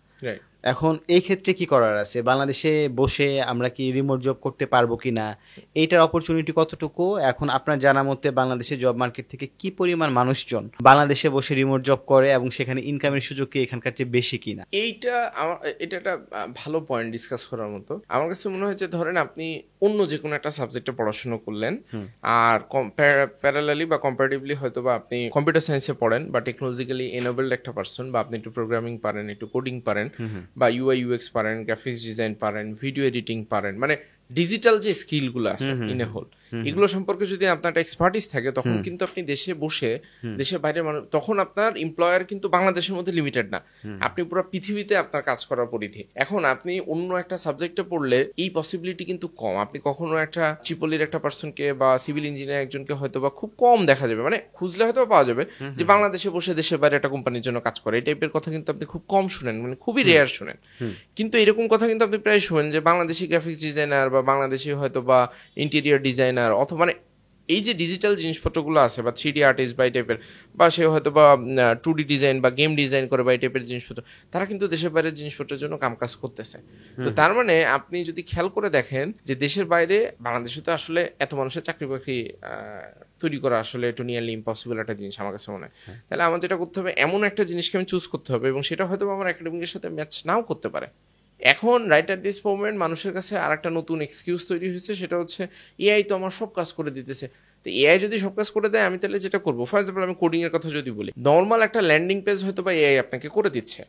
এখন এই ক্ষেত্রে কি করার আছে? বাংলাদেশে বসে আমরা কি রিমোট জব করতে পারবো কিনা, এইটার অপরচুনিটি কতটুকু? এখন আপনার জানা মতে বাংলাদেশের জব মার্কেট থেকে কি পরিমাণ মানুষজন বাংলাদেশে বসে রিমোট জব করে এবং সেখানে ইনকামের সুযোগ কি এখানকার চেয়ে বেশি কিনা? এটা একটা ভালো পয়েন্ট ডিসকাস করার মতো। আমার কাছে মনে হয় যে ধরেন আপনি অন্য যে কোনো একটা সাবজেক্টে পড়াশোনা করলেন, আর প্যারালালি বা কম্পারেটিভলি হয়তো বা আপনি কম্পিউটার সায়েন্সে পড়েন বা টেকনোলজিক্যালি এনেবলড একটা পার্সন, বা আপনি একটু প্রোগ্রামিং পারেন, একটু কোডিং পারেন, বা ইউআই ইউএক্স পারেন, গ্রাফিক্স ডিজাইন পারেন, ভিডিও এডিটিং পারেন, মানে ডিজিটাল যে স্কিলগুলো আছে ইন এ হোল, এগুলো সম্পর্কে যদি আপনার একটা এক্সপার্টিস থাকে, তখন কিন্তু আপনি দেশে বসে দেশের বাইরে তখন আপনার এমপ্লয়ার কিন্তু বাংলাদেশের মধ্যে লিমিটেড না, আপনি পুরো পৃথিবীতে আপনার কাজ করার পরিধি। এখন আপনি অন্য একটা সাবজেক্টে পড়লে এই পসিবিলিটি কিন্তু কম। আপনি কখনো একটা ট্রিপলির একটা পার্সনকে বা সিভিল ইঞ্জিনিয়ার একজনকে হয়তো বা খুব কম দেখা যাবে, মানে খুঁজলে হয়তো পাওয়া যাবে যে বাংলাদেশে বসে দেশের বাইরে একটা কোম্পানির জন্য কাজ করে, এই টাইপের কথা কিন্তু আপনি খুব কম শুনেন, মানে খুবই রেয়ার শুনেন। কিন্তু এরকম কথা কিন্তু আপনি প্রায় শুনেন যে বাংলাদেশি গ্রাফিক্স ডিজাইনার বা বাংলাদেশি হয়তো বা ইন্টেরিয়র ডিজাইনার, অথবা মানে এই যে ডিজিটাল জিনিসপত্রগুলো আছে, বা 3D আর্টিস্ট বা এই টাইপের, বা সে হয়তো বা 2D ডিজাইন বা গেম ডিজাইন করে বা এই টাইপের জিনিসপত্র, তারা কিন্তু দেশের বাইরের জিনিসপত্রের জন্য কামকাজ করতেছে। তো তার মানে আপনি যদি খেয়াল করে দেখেন যে দেশের বাইরে, বাংলাদেশে তো আসলে এত মানুষের চাকরি বাকরি তৈরি করা আসলে একটু নিয়ারলি ইম্পসিবল একটা জিনিস আমার কাছে মনে হয়। তাহলে আমার যেটা করতে হবে, এমন একটা জিনিসকে আমি চুজ করতে হবে, এবং সেটা হয়তো আমার একাডেমিকের সাথে ম্যাচ নাও করতে পারে। এখন রাইট অ্যাট দিস মোমেন্ট মানুষের কাছে আর একটা নতুন এক্সকিউজ তৈরি হয়েছে, সেটা হচ্ছে এআই তো আমার সব কাজ করে দিতেছে। তো এআই যদি সব কাজ করে দেয়, আমি তাহলে যেটা করবো, ফর এক্সাম্পল আমি কোডিং এর কথা যদি বলি, নর্মাল একটা ল্যান্ডিং পেজ হয়তো বা এআই আপনাকে করে দিচ্ছে,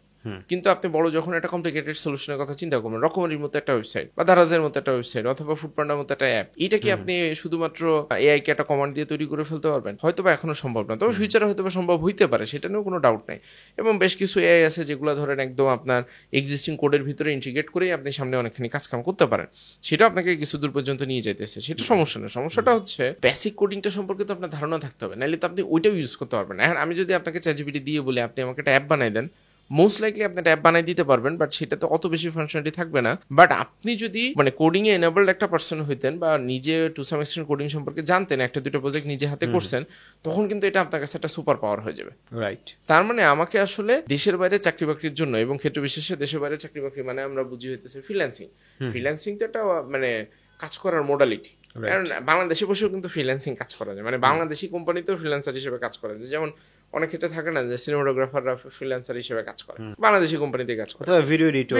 কিন্তু আপনি বড় যখন একটা কমপ্লিকেটেড সলিউশনের কথা চিন্তা করবেন, রকমারির মতো একটা ওয়েবসাইট বা দারাজের মতো একটা ওয়েবসাইট অথবা ফুডপান্ডার মতো একটা অ্যাপ, এটা কি আপনি শুধুমাত্র এআই কে একটা কমান্ড দিয়ে তৈরি করে ফেলতে পারবেন? হয়তো বা এখনো সম্ভব না, তবে ফিউচারে হয়তো বা সম্ভব হইতে পারে, সেটা নিয়েও কোনো ডাউট নাই। এবং বেশ কিছু এআই আছে যেগুলো ধরেন একদম আপনার এক্সিস্টিং কোডের ভিতরে ইন্টিগ্রেট করে আপনি সামনে অনেকখানি কাজকাম করতে পারেন, সেটা আপনাকে কিছু দূর পর্যন্ত নিয়ে যাইতেছে, সেটা সমস্যা না। সমস্যাটা হচ্ছে বেসিক কোডিংটা সম্পর্কে তো আপনার ধারণা থাকতে হবে, নাহলে তো আপনি ওইটাও ইউজ করতে পারবেন না। এখন আমি যদি আপনাকে চ্যাটজিপিটি দিয়ে বলি আপনি আমাকে একটা অ্যাপ বানাই দেন, মোস্ট লাইকলি আপনি একটা অ্যাপ বানাই দিতে পারবেন, বাট সেটা তো অত বেশি ফাংশনালিটি থাকবে না। বাট আপনি যদি মানে কোডিং এ এনেবলড একটা পার্সন হইতেন, বা নিজে টু সাম এক্সটেন্ট কোডিং সম্পর্কে জানতেন, একটা দুটো প্রজেক্ট নিজে হাতে করছেন, তখন কিন্তু এটা আপনার কাছে একটা সুপার পাওয়ার হয়ে যাবে। রাইট। তার মানে আমাকে আসলে দেশের বাইরে চাকরি বাকরির জন্য, এবং ক্ষেত্র বিশেষে দেশের বাইরে চাকরি বাকরি মানে আমরা বুঝি হইতেছে ফ্রিল্যান্সিং। ফ্রিল্যান্সিং তো একটা মানে কাজ করার মোডালিটি। কারণ বাংলাদেশে বসেও কিন্তু ফ্রিল্যান্সিং কাজ করা যায়, মানে বাংলাদেশি কোম্পানিতেও ফ্রিল্যান্সার হিসেবে কাজ করা যায়। যেমন অনেক ক্ষেত্রে থাকে না যে সিনেমাটোগ্রাফাররা ফ্রিল্যান্সার হিসেবে কাজ করে, বাংলাদেশি কোম্পানিতে কাজ করে, ভিডিও এডিটর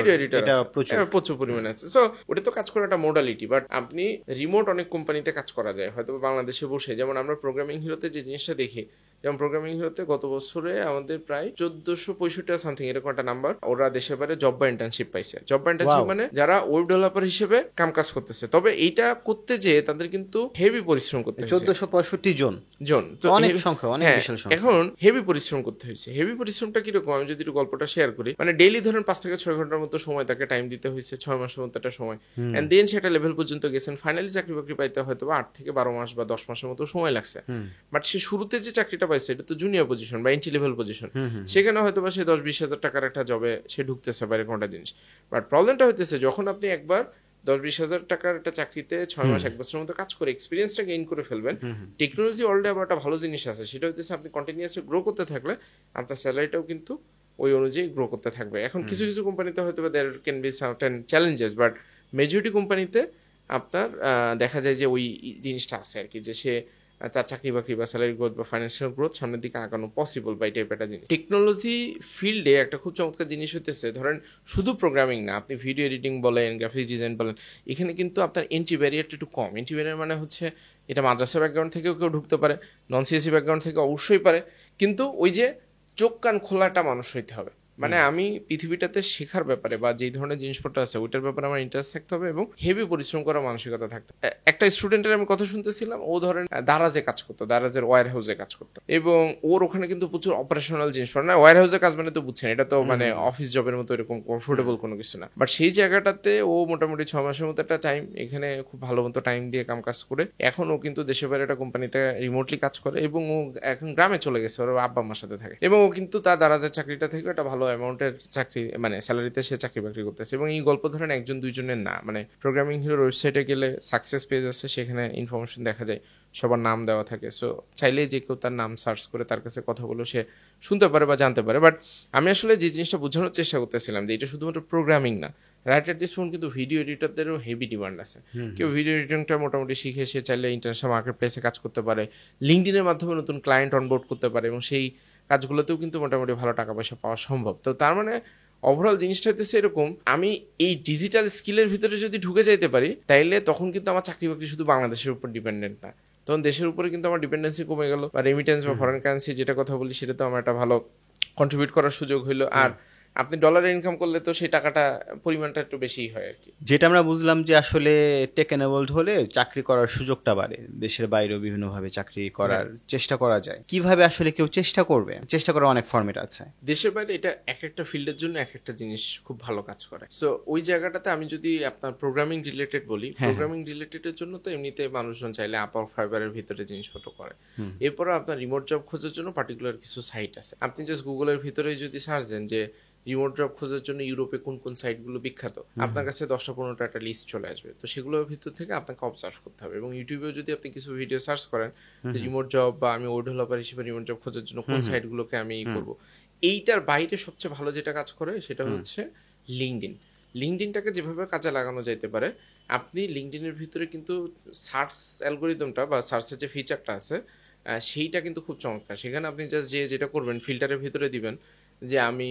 প্রচুর পরিমাণে আছে। সো ওটা তো কাজ করার একটা মোডালিটি। বাট আপনি রিমোট অনেক কোম্পানিতে কাজ করা যায় হয়তো বাংলাদেশে বসে। যেমন আমরা প্রোগ্রামিং হিরোতে যে জিনিসটা দেখি, যেমন প্রোগ্রামিং হিরোতে গত বছরে আমাদের প্রায় 1465 সামথিং এরকম একটা নাম্বার ওরা দেশের বাইরে জব বা ইন্টার্নশিপ পাইছে। জব বা ইন্টার্নশিপ মানে যারা ওয়েব ডেভেলপার হিসেবে কাম কাজ করতেছে। তবে এইটা করতে যেয়ে তাদের কিন্তু হেভি পরিশ্রম করতে হয়েছে। 1465 জন তো অনেক সংখ্যা, অনেক বিশাল সংখ্যা। এখন হেভি পরিশ্রম করতে হয়েছে। হেভি পরিশ্রমটা কিরকম, আমি যদি একটু গল্পটা শেয়ার করি, মানে ডেইলি ধরেন 5 থেকে 6 ঘন্টার মতো সময় তাকে টাইম দিতে হয়েছে, 6 মাসের মতো একটা সময়, এন্ড দেন সেটা লেভেল পর্যন্ত গেছেন। ফাইনালি চাকরি বাকরি পাইতে হয়তো 8 থেকে 12 মাস বা 10 মাসের মতো সময় লাগছে। বাট সে শুরুতে যে চাকরিটা পাইছে এটা তো জুনিয়র পজিশন বা এন্ট্রি লেভেল পজিশন, সেখানে হয়তো বা সে 10-20 হাজার টাকার একটা জবে সে ঢুকতেছে বাইরে কোনটা জিনিস। বাট প্রবলেমটা হইতেছে যখন আপনি একবার 10-20 হাজার টাকার একটা চাকরিতে 6 মাস 1 বছরের মতো কাজ করে এক্সপিরিয়েন্সটা গেইন করে ফেলবেন, টেকনোলজি ওয়ার্ল্ডে আবার একটা ভালো জিনিস আছে, সেটা হচ্ছে আপনি কন্টিনিউয়াসলি গ্রো করতে থাকলে আপনার স্যালারিটাও কিন্তু ওই অনুযায়ী গ্রো করতে থাকবে। এখন কিছু কিছু কোম্পানিতে হয়তো there can be certain challenges, but majority কোম্পানিতে আপনার দেখা যায় যে ওই জিনিসটা আছে আর কি, যে সে তার চাকরি বাকরি বা স্যালারি গ্রোথ বা ফাইন্যান্সিয়াল গ্রোথ সামনের দিকে আগানো পসিবল বা এই টাইপের একটা জিনিস। টেকনোলজি ফিল্ডে একটা খুব চমৎকার জিনিস হতেছে, ধরেন শুধু প্রোগ্রামিং না, আপনি ভিডিও এডিটিং বলেন, গ্রাফিক্স ডিজাইন বলেন, এখানে কিন্তু আপনার এন্ট্রি ব্যারিয়ারটা একটু কম। এন্ট্রি ব্যারিয়ার মানে হচ্ছে এটা মাদ্রাসা ব্যাকগ্রাউন্ড থেকেও কেউ ঢুকতে পারে, নন সিএসসি ব্যাকগ্রাউন্ড থেকে অবশ্যই পারে, কিন্তু ওই যে চোখ কান খোলাটা মানুষ হইতে হবে। মানে আমি পৃথিবীটাতে শেখার ব্যাপারে বা যেই ধরনের জিনিসপত্র আছে ওইটার ব্যাপারে আমার ইন্টারেস্ট থাকতে হবে এবং হেভি পরিশ্রম করার মানসিকতা থাকতে হবে। একটা স্টুডেন্টের আমি কথা শুনতেছিলাম, ও ধরেন দারাজে কাজ করতো, দারাজের ওয়্যার হাউসে কাজ করতো, এবং ওর ওখানে কিন্তু প্রচুর অপারেশনাল জিনিসপত্র না, ওয়্যার হাউসে কাজ মানে তো বুঝছেন এটা তো মানে অফিস জবের মতো এরকম কমফোর্টেবল কোনো কিছু না। বাট সেই জায়গাটাতে ও মোটামুটি 6 মাসের মতো একটা টাইম এখানে খুব ভালো মতো টাইম দিয়ে কাম কাজ করে এখন ও কিন্তু দেশের বাইরে একটা কোম্পানিতে রিমোটলি কাজ করে, এবং ও এখন গ্রামে চলে গেছে, ওর আব্বা আম্মার সাথে থাকে, এবং ও কিন্তু তার দারাজের চাকরিটা থেকে একটা ভালো ভালো অ্যামাউন্টের চাকরি মানে স্যালারিতে সে চাকরি বাকরি করতেছে। এবং এই গল্প ধরেন একজন দুইজনের না, মানে প্রোগ্রামিং হিরোর ওয়েবসাইটে গেলে সাকসেস পেজ আছে, সেখানে ইনফরমেশন দেখা যায়, সবার নাম দেওয়া থাকে। সো চাইলেই যে কেউ তার নাম সার্চ করে তার কাছে কথাগুলো সে শুনতে পারে বা জানতে পারে। বাট আমি আসলে যে জিনিসটা বোঝানোর চেষ্টা করতেছিলাম যে এটা শুধুমাত্র প্রোগ্রামিং না, রাইট এট দিস ফোন কিন্তু ভিডিও এডিটরদেরও হেভি ডিমান্ড আছে। কেউ ভিডিও এডিটিংটা মোটামুটি শিখে সে চাইলে ইন্টারন্যাশনাল মার্কেট প্লেসে কাজ করতে পারে, লিঙ্কডইনের মাধ্যমে নতুন ক্লায়েন্ট অনবোর্ড করতে পারে, এবং সেই কাজগুলোতেও কিন্তু মোটামুটি ভালো টাকা পয়সা পাওয়া সম্ভব। তো তার মানে ওভারঅল জিনিসটা হচ্ছে এরকম, আমি এই ডিজিটাল স্কিলের ভিতরে যদি ঢুকে যাইতে পারি, তাইলে তখন কিন্তু আমার চাকরি বাকরি শুধু বাংলাদেশের উপর ডিপেন্ডেন্ট না, তখন দেশের উপরে কিন্তু আমার ডিপেন্ডেন্সি কমে গেল, বা রেমিটেন্স বা ফরেন কারেন্সি যেটা কথা বলি সেটা তো আমার একটা ভালো কন্ট্রিবিউট করার সুযোগ হইলো। আর আপনি ডলারে ইনকাম করলে তো সেই টাকাটা পরিমাণটা একটু বেশিই হয় আর কি। যেটা আমরা বুঝলাম যে আসলে টেক এনেবলড হলে চাকরি করার সুযোগটা বাড়ে, দেশের বাইরেও বিভিন্নভাবে চাকরি করার চেষ্টা করা যায়। কিভাবে আসলে কেউ চেষ্টা করবে? চেষ্টা করার অনেক ফরম্যাট আছে। দেশের বাইরে এটা এক একটা ফিল্ডের জন্য এক একটা জিনিস খুব ভালো কাজ করে। সো ওই জায়গাটাতে আমি যদি আপনার প্রোগ্রামিং রিলেটেড বলি, প্রোগ্রামিং রিলেটেডের জন্য তো এমনিতে মানুষজন চাইলে আপওয়ার্ক ফাইবারের ভিতরে জিনিসপত্র করে। এরপরে আপনার রিমোট জব খোঁজার জন্য পার্টিকুলার কিছু সাইট আছে। আপনি জাস্ট গুগলের ভিতরে যদি সার্চ দেন যে রিমোট জব খোঁজার জন্য ইউরোপে কোন কোন সাইটগুলো বিখ্যাত, আপনার কাছে 10-15টা একটা লিস্ট চলে আসবে। তো সেগুলোর ভিতর থেকে আপনাকে অবজার্ভ করতে হবে। এবং ইউটিউবেও যদি আপনি কিছু ভিডিও সার্চ করেন যে রিমোট জব বা আমি ওয়েব ডেভেলপার হিসেবে রিমোট জব খোঁজার জন্য কোন সাইটগুলোকে আমি করব, এইটার বাইরে সবচেয়ে ভালো যেটা কাজ করে সেটা হচ্ছে লিঙ্কডইন। লিঙ্কডইনটাকে যেভাবে কাজে লাগানো যেতে পারে, আপনি লিঙ্কডইনের ভিতরে কিন্তু সার্চ অ্যালগোরিদমটা বা সার্চের যে ফিচারটা আছে সেইটা কিন্তু খুব চমৎকার। সেখানে আপনি জাস্ট যেটা করবেন, ফিল্টারের ভিতরে দিবেন যে আমি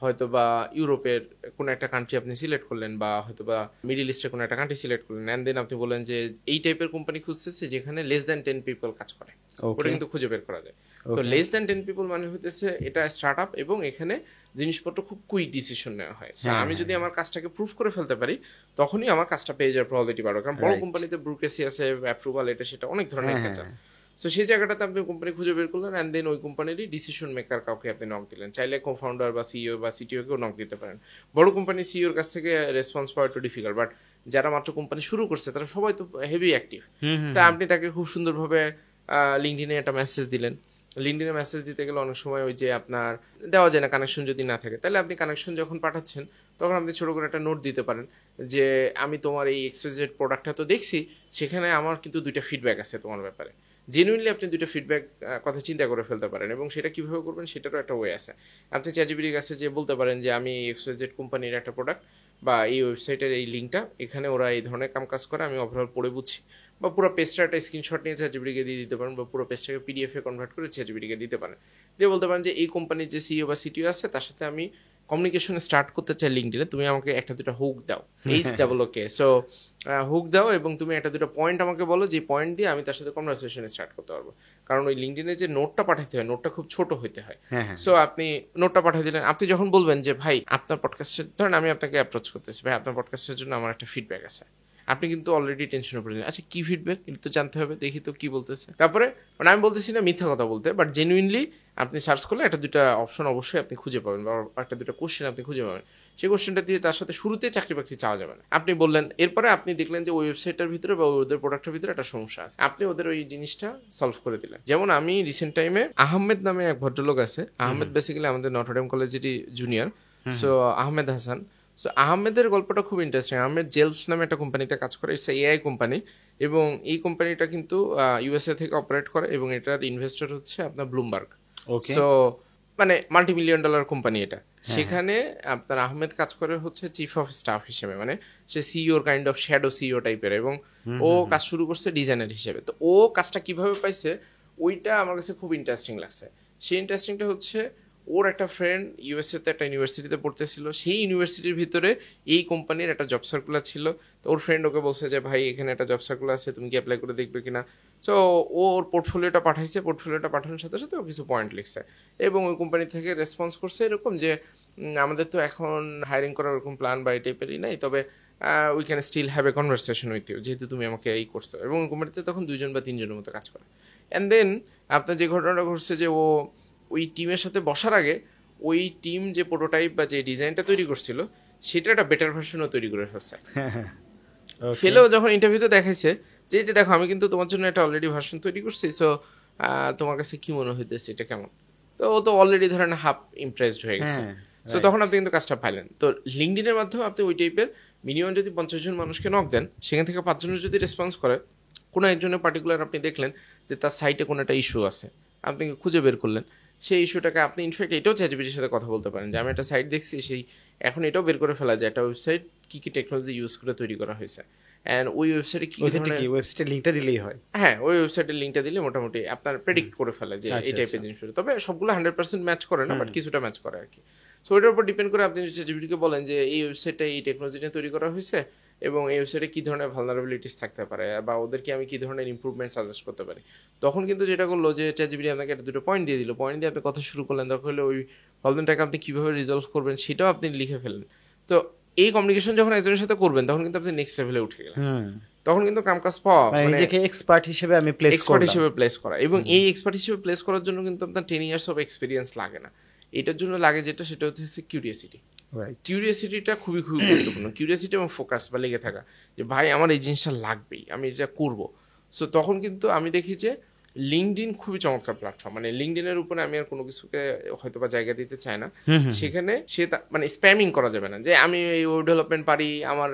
হয়তো বা ইউরোপের কোনো একটা কান্ট্রি আপনি সিলেক্ট করলেন, বা হয়তো বা মিডিল ইস্টের কোনো একটা কান্ট্রি সিলেক্ট করলেন, অ্যান্ড দেন আপনি বললেন যে এই টাইপের কোম্পানি খুঁজতেছে যেখানে লেস দ্যান 10 পিপল কাজ করে। ওটা কিন্তু খুঁজে বের করা যায়। তো লেস দ্যান 10 পিপল মানে হইতেছে এটা স্টার্ট আপ, এবং এখানে জিনিসপত্র খুব কুইক ডিসিশন নেওয়া হয়। আমি যদি আমার কাজটাকে প্রুফ করে ফেলতে পারি, তখনই আমার কাজটা পেয়ে যাওয়ার প্রবাবিলিটি বাড়বে। কারণ বড় কোম্পানিতে ব্যুরোক্রেসি আছে, অ্যাপ্রুভাল, এটা সেটা অনেক ধরনের কাজ আছে। সো সেই জায়গাটাতে আপনি কোম্পানি খুঁজে বের করলেন, অ্যান্ড দেন ওই কোম্পানিরই ডিসিশন মেকার কাউকে আপনি নক দিলেন। চাইলে কো ফাউন্ডার বা সিইও বা সিটিও কেও নক দিতে পারেন। বড় কোম্পানি সিইওর কাছ থেকে রেসপন্স পাওয়া একটু ডিফিকাল্ট, বাট যারা মাত্র কোম্পানি শুরু করছে তারা সবাই তো হেভি অ্যাক্টিভ। তা আপনি তাকে খুব সুন্দরভাবে লিঙ্কডইনে একটা মেসেজ দিলেন। লিঙ্কডইনে মেসেজ দিতে গেলে অনেক সময় ওই যে আপনার দেওয়া যায় না কানেকশন যদি না থাকে, তাহলে আপনি কানেকশন যখন পাঠাচ্ছেন তখন আপনি ছোটো করে একটা নোট দিতে পারেন যে আমি তোমার এই এক্সওয়াইজেড প্রোডাক্টটা তো দেখছি, সেখানে আমার কিন্তু 2টা ফিডব্যাক আছে তোমার ব্যাপারে। জেনুইনলি আপনি 2টা ফিডব্যাক কথা চিন্তা করে ফেলতে পারেন, এবং সেটা কীভাবে করবেন সেটারও একটা ওয়ে আছে। আপনি চ্যাটজিপিটির কাছে যে বলতে পারেন যে আমি এক্সওয়াইজেড কোম্পানির একটা প্রোডাক্ট বা এই ওয়েবসাইটের এই লিঙ্কটা, এখানে ওরা এই ধরনের কাজ করে, আমি ওভারঅল পড়ে বুঝছি। বা পুরো পেজটা একটা স্ক্রিনশট নিয়ে চ্যাটজিপিটিকে দিয়ে দিতে পারেন, বা পুরো পেজটাকে পিডিএফে কনভার্ট করে চ্যাটজিপিটিকে দিতে পারেন। দিয়ে বলতে পারেন যে এই কোম্পানির যে সিইও বা সিটিও আছে তার সাথে আমি কমিউনিকেশন স্টার্ট করতে চাই লিঙ্কডইনে, তুমি আমাকে একটা দুটা হুক দাও, HOOK। সো হুক দাও, এবং তুমি একটা দুটো পয়েন্ট আমাকে বলো, যে পয়েন্ট দিয়ে আমি তার সাথে কনভারসেশন স্টার্ট করতে পারবো। কারণ ওই লিঙ্কডইনে যে নোটটা পাঠাতে হয়, নোটটা খুব ছোট হইতে হয়। সো আপনি নোটটা পাঠিয়ে দিলেন। আপনি যখন বলবেন যে ভাই আপনার পডকাস্টের, ধরেন আমি আপনাকে অ্যাপ্রোচ করতেছি, ভাই আপনার পডকাস্টের জন্য আমার একটা ফিডব্যাক আছে, আপনি কিন্তু অলরেডি টেনশনে পড়ে যান। আচ্ছা কি ফিডব্যাক, এটা তো জানতে হবে, দেখি তো কি বলতেছে। তারপরে মানে আমি বলতেছি না মিথ্যা কথা বলতে, বাট জেনুইনলি আপনি সার্চ করলে একটা দুটা অপশন অবশ্যই আপনি খুঁজে পাবেন, বা একটা দুটা কোশ্চেন আপনি খুঁজে পাবেন। সেই কোশ্চেনটা দিয়ে তার সাথে শুরুতে চাকরি বাকরি চাওয়া যাবে না। আপনি বললেন, এরপরে আপনি দেখলেন যে ওই ওয়েবসাইটটার ভিতরে বা ওদের প্রোডাক্টের ভিতরে একটা সমস্যা আছে, আপনি ওদের ওই জিনিসটা সলভ করে দিলেন। যেমন আমি রিসেন্ট টাইমে আহমেদ নামে এক ভদ্রলোক আছে, আহমেদ বেসিক্যালি আমাদের নটরডেম কলেজেরই junior. So Ahmed Hasan, so আহমেদের গল্পটা খুব ইন্টারেস্টিং। আহমেদ জেলস নামে একটা কোম্পানিতে কাজ করে, ইটস এআই কোম্পানি, এবং এই কোম্পানিটা কিন্তু ইউএসএ থেকে অপারেট করে, এবং এটার ইনভেস্টর হচ্ছে আপনার ব্লুমবার্গ। সো মানে $multi-million কোম্পানি এটা। সেখানে আপনার আহমেদ কাজ করে হচ্ছে চিফ অফ স্টাফ হিসেবে, মানে সে সিইওর কাইন্ড অফ শ্যাডো সিইও টাইপের, এবং ও কাজ শুরু করছে ডিজাইনার হিসেবে। তো ও কাজটা কিভাবে পাইছে ওইটা আমার কাছে খুব ইন্টারেস্টিং লাগছে। সেই ইন্টারেস্টিংটা হচ্ছে ওর একটা ফ্রেন্ড ইউএসএতে একটা ইউনিভার্সিটিতে পড়তেছিল, সেই ইউনিভার্সিটির ভিতরে এই কোম্পানির একটা জব সার্কুলার ছিল। তো ওর ফ্রেন্ড ওকে বলছে যে ভাই এখানে একটা জব সার্কুলার আছে, তুমি কি অ্যাপ্লাই করে দেখবে কিনা। সো ও ওর পোর্টফোলিওটা পাঠাইছে, পোর্টফোলিওটা পাঠানোর সাথে সাথে ও কিছু পয়েন্ট লিখছে, এবং ওই কোম্পানি থেকে রেসপন্স করছে এরকম যে আমাদের তো এখন হায়ারিং করার ওরকম প্ল্যান বা এই টাইপেরই নাই, তবে we can still have a conversation with you, যেহেতু তুমি আমাকে এই করছো। এবং ওই কোম্পানিতে তখন 2জন বা 3জনের মতো কাজ করে। অ্যান্ড দেন আপনার যে ঘটনাটা ঘটছে যে ও ওই টিমের সাথে বসার আগে ওই টিম যে প্রোটোটাইপ বা যে ডিজাইনটা তৈরি করছিল সেটা একটা বেটার ভার্সনও তৈরি করে ফেলছে। ফেলেও যখন ইন্টারভিউতে দেখাইছে যে যে দেখো আমি কিন্তু তোমার জন্য একটা অলরেডি ভার্সন তৈরি করছি, সো তোমার কাছে কি মনে হইতেছে এটা কেমন। তো ও তো অলরেডি ধরেন হাফ ইমপ্রেসড হয়ে গেছে। সো তখন আপনি কিন্তু কাজটা পাইলেন। তো লিঙ্কডইনের মাধ্যমে আপনি ওই টাইপের মিনিমাম যদি 50 জন মানুষকে নক দেন, সেখান থেকে 5 জনের যদি রেসপন্স করে, কোনো একজনের পার্টিকুলার আপনি দেখলেন যে তার সাইটে কোনো একটা ইস্যু আছে, আপনি খুঁজে বের করলেন সেই ইস্যুটাকে, আপনি ইনফ্যাক্ট এটাও চ্যাটজিপিটির সাথে কথা বলতে পারেন যে আমি একটা সাইট দেখছি, সেই এখন এটাও বের করে ফেলা যায় একটা ওয়েবসাইট কী কী টেকনোলজি ইউজ করে তৈরি করা হয়েছে, অ্যান্ড ওই ওয়েবসাইটে কী ধরনের ওয়েবসাইটের লিঙ্কটা দিলেই হয়। হ্যাঁ, ওই ওয়েবসাইটের লিঙ্কটা দিলে মোটামুটি আপনার প্রেডিক্ট করে ফেলে যে এই টাইপের জিনিসগুলো। তবে সবগুলো 100% ম্যাচ করে না, বাট কিছুটা ম্যাচ করে আর কি। সো ওইটার উপর ডিপেন্ড করে আপনি চ্যাটজিপিটিকে বলেন যে এই ওয়েবসাইটটা এই টেকনোলজি নিয়ে তৈরি করা হয়েছে এবং এই ওয়েবসাইটে কী ধরনের ভালনারেবিলিটিস থাকতে পারে বা ওদেরকে আমি কী ধরনের ইমপ্রুভমেন্ট সাজেস্ট করতে পারি। তখন কিন্তু যেটা করলো যে চ্যাটজিপিটি আপনাকে একটা দুটো পয়েন্ট দিয়ে দিল, পয়েন্ট দিয়ে আপনি কথা শুরু করলেন, দরকার হলে ওই প্রবলেমটাকে আপনি কীভাবে রিজলভ করবেন সেটাও আপনি লিখে ফেললেন। তো এই কমিউনিকেশন যখন একজনের সাথে করবেন তখন কিন্তু আপনি নেক্সট লেভেলে উঠে গেলেন। তখন কিন্তু কামকাজ পাওয়া নিজেকে এক্সপার্ট হিসেবে আমি প্লেস করা, এবং এই এক্সপার্ট হিসেবে প্লেস করার জন্য কিন্তু আপনার 10 years অফ এক্সপিরিয়েন্স লাগে না। এটার জন্য লাগে সেটা হচ্ছে কিউরিওসিটি। কিউরিওসিটিটা খুবই খুবই গুরুত্বপূর্ণ। কিউরিওসিটি এবং ফোকাস বা লেগে থাকা যে ভাই আমার এই জিনিসটা লাগবেই, আমি এটা করব। সো তখন কিন্তু আমি দেখি যে লিঙ্কডইন খুবই চমৎকার প্ল্যাটফর্ম। মানে লিঙ্কডইনের উপরে আমি আর কোনো কিছুকে হয়তো বা জায়গা দিতে চাই না। সেখানে সে মানে স্প্যামিং করা যাবে না যে আমি এই ওয়েব ডেভেলপমেন্ট পারি, আমার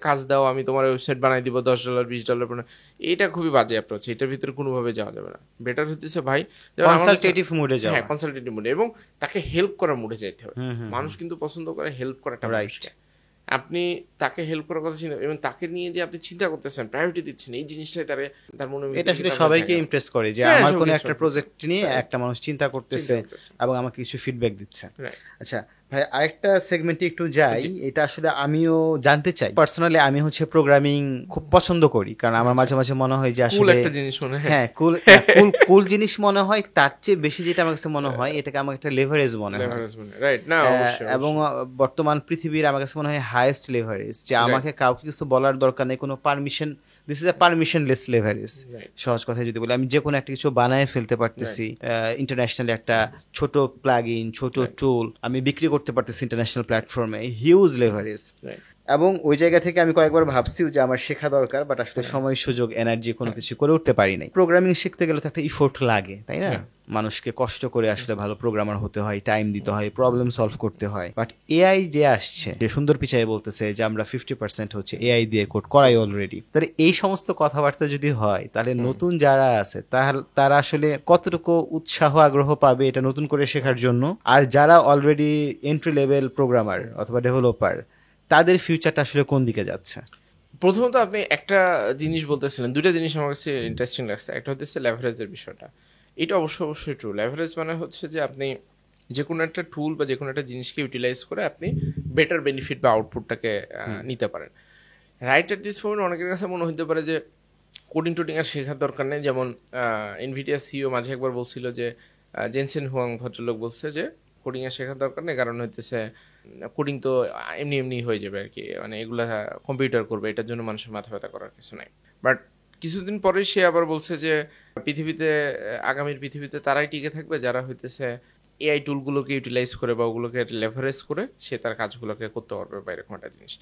কাজ দাও, আমি তোমার ওয়েবসাইট বানাই দিব $10 $20। এইটা খুবই বাজে অ্যাপ্রোচ, এটার ভিতরে কোনোভাবে যাওয়া যাবে না। বেটার হচ্ছে ভাই কনসালটেটিভ মুডে যাওয়া। হ্যাঁ, কনসালটেটিভ মুডে, এবং তাকে হেল্প করার মুডে যাইতে হবে। মানুষ কিন্তু পছন্দ করে হেল্প করাটা। মানুষকে আপনি তাকে হেল্প করার কথা চিন্তা এবং তাকে নিয়ে যে আপনি চিন্তা করতেছেন, প্রায়োরিটি দিচ্ছেন, এই জিনিসটাই তার মনে এটা আসলে সবাইকে ইমপ্রেস করে যে আমার কোনো একটা প্রজেক্ট নিয়ে একটা মানুষ চিন্তা করতেছে এবং আমাকে কিছু ফিডব্যাক দিচ্ছে। আচ্ছা ভাই, আরেকটা সেগমেন্টে একটু যাই। এটা আসলে আমিও জানতে চাই। পার্সোনালি আমি হচ্ছে প্রোগ্রামিং খুব পছন্দ করি, কারণ আমার মাঝে মাঝে মনে হয় যে আসলে একটা জিনিস মনে হয়, হ্যাঁ কুল জিনিস মনে হয়, তার চেয়ে বেশি যেটা আমার কাছে মনে হয় এটাকে আমার একটা লেভারেজ মনে হয়। রাইট না? এবং বর্তমান পৃথিবীর আমার কাছে মনে হয় হাইয়েস্ট লেভারেজ, যে আমাকে কাউকে কিছু বলার দরকার নেই, কোনো permission, this is a permissionless leverage. সহজ কথায় যদি বলি, আমি যে কোনো একটা কিছু বানায় ফেলতে পারতেছি, ইন্টারন্যাশনালি একটা ছোট প্লাগইন, ছোট টুল আমি বিক্রি করতে পারতেছি ইন্টারন্যাশনাল প্ল্যাটফর্মে, হিউজ লেভারেজ। এবং ওই জায়গা থেকে আমি কয়েকবার ভাবছিও যে আমার শেখা দরকার, বাট আসলে সময় সুযোগ এনার্জি কোনো কিছু করে উঠতে পারি নাই। প্রোগ্রামিং শিখতে গেলে তো একটা ইফোর্ট লাগে, তাই না? মানুষকে কষ্ট করে আসলে ভালো প্রোগ্রামার হতে হয়, টাইম দিতে হয়, প্রবলেম সলভ করতে হয়। বাট এআই যে আসছে, যে সুন্দর পিছায় বলতেছে যে আমরা 50% হচ্ছে এআই দিয়ে কোড করাই অলরেডি, তাহলে এই সমস্ত কথাবার্তা যদি হয়, তাহলে নতুন যারা আছে তারা আসলে কতটুকু উৎসাহ আগ্রহ পাবে এটা নতুন করে শেখার জন্য? আর যারা অলরেডি এন্ট্রি লেভেল প্রোগ্রামার অথবা ডেভেলপার, তাদের ফিউচারটা আসলে কোন দিকে যাচ্ছে? প্রথমত আপনি একটা জিনিস বলতেছিলেন, দুইটা জিনিস আমার কাছে ইন্টারেস্টিং লাগছে। একটা হচ্ছে লেভারেজের বিষয়টা। এটা অবশ্যই ট্রু। লেভারেজ মানে হচ্ছে যে আপনি যে কোনো একটা টুল বা যে কোনো একটা জিনিসকে ইউটিলাইজ করে আপনি বেটার বেনিফিট বা আউটপুটটাকে নিতে পারেন। রাইট অ্যাট দিস পয়েন্ট অনেকের কাছে মনে হতে পারে যে কোডিং টোডিং আর শেখার দরকার নেই। যেমন এনভিডিয়া সিইও মাঝে একবার বলছিল যে জেনসেন হুয়াং ভদ্রলোক বলছে যে কোডিং এর শেখার দরকার নেই, কারণ হইতেছে কোডিং তো এমনি হয়ে যাবে আর কি, মানে এগুলা কম্পিউটার করবে, এটার জন্য মানুষের মাথা ব্যথা করার কিছু নাই। বাট কিছুদিন পরেই সে আবার বলছে যে আগামীর পৃথিবীতে তারাই টিকে থাকবে যারা হইতেছে এআই টুলগুলোকে ইউটিলাইজ করে বা ওগুলোকে লেভারেজ করে সে তার কাজগুলোকে করতে পারবে বা এরকম একটা জিনিস।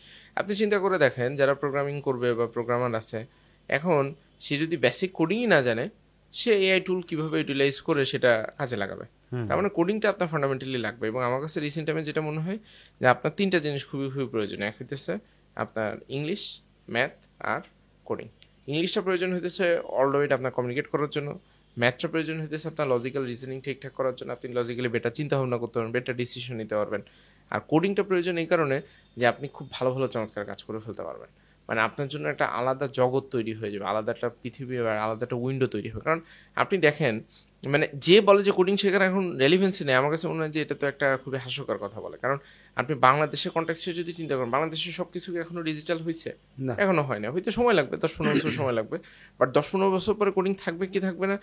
আপনি চিন্তা করে দেখেন, যারা প্রোগ্রামিং করবে বা প্রোগ্রামার আছে, এখন সে যদি বেসিক কোডিংই না জানে, সে এআই টুল কিভাবে ইউটিলাইজ করে সেটা কাজে লাগাবে? তার মানে কোডিংটা আপনার ফান্ডামেন্টালি লাগবে। এবং আমার কাছে রিসেন্ট টাইমে যেটা মনে হয় যে আপনার তিনটা জিনিস খুবই খুবই প্রয়োজন। এক হইতেছে আপনার ইংলিশ, ম্যাথ আর কোডিং। ইংলিশটা প্রয়োজন হইতেছে অলরেডি আপনার কমিউনিকেট করার জন্য, ম্যাথটা প্রয়োজন হইতেছে আপনার লজিক্যাল রিজনিং ঠিকঠাক করার জন্য, আপনি লজিক্যালি বেটার চিন্তা ভাবনা করতে পারবেন, বেটার ডিসিশন নিতে পারবেন। আর কোডিংটা প্রয়োজন এই কারণে যে আপনি খুব ভালো ভালো চমৎকার কাজ করে ফেলতে পারবেন। মানে আপনার জন্য একটা আলাদা জগৎ তৈরি হয়ে যাবে, আলাদা একটা পৃথিবী, আলাদা একটা উইন্ডো তৈরি হবে। কারণ আপনি দেখেন, মানে যে বলে যে কোডিং শেখার এখন রেলিভেন্সি নেই, আমার কাছে মনে হয় যে এটা তো একটা খুবই হাস্যকর কথা বলে। কারণ আপনি বাংলাদেশের কনটেক্সটে যদি চিন্তা করেন, বাংলাদেশের সবকিছু এখনো ডিজিটাল হয়েছে? এখনো হয় না। হয়তো সময় লাগবে, 10-15 বছর সময় লাগবে। বাট 10-15 বছর পরে কোডিং থাকবে কি থাকবে না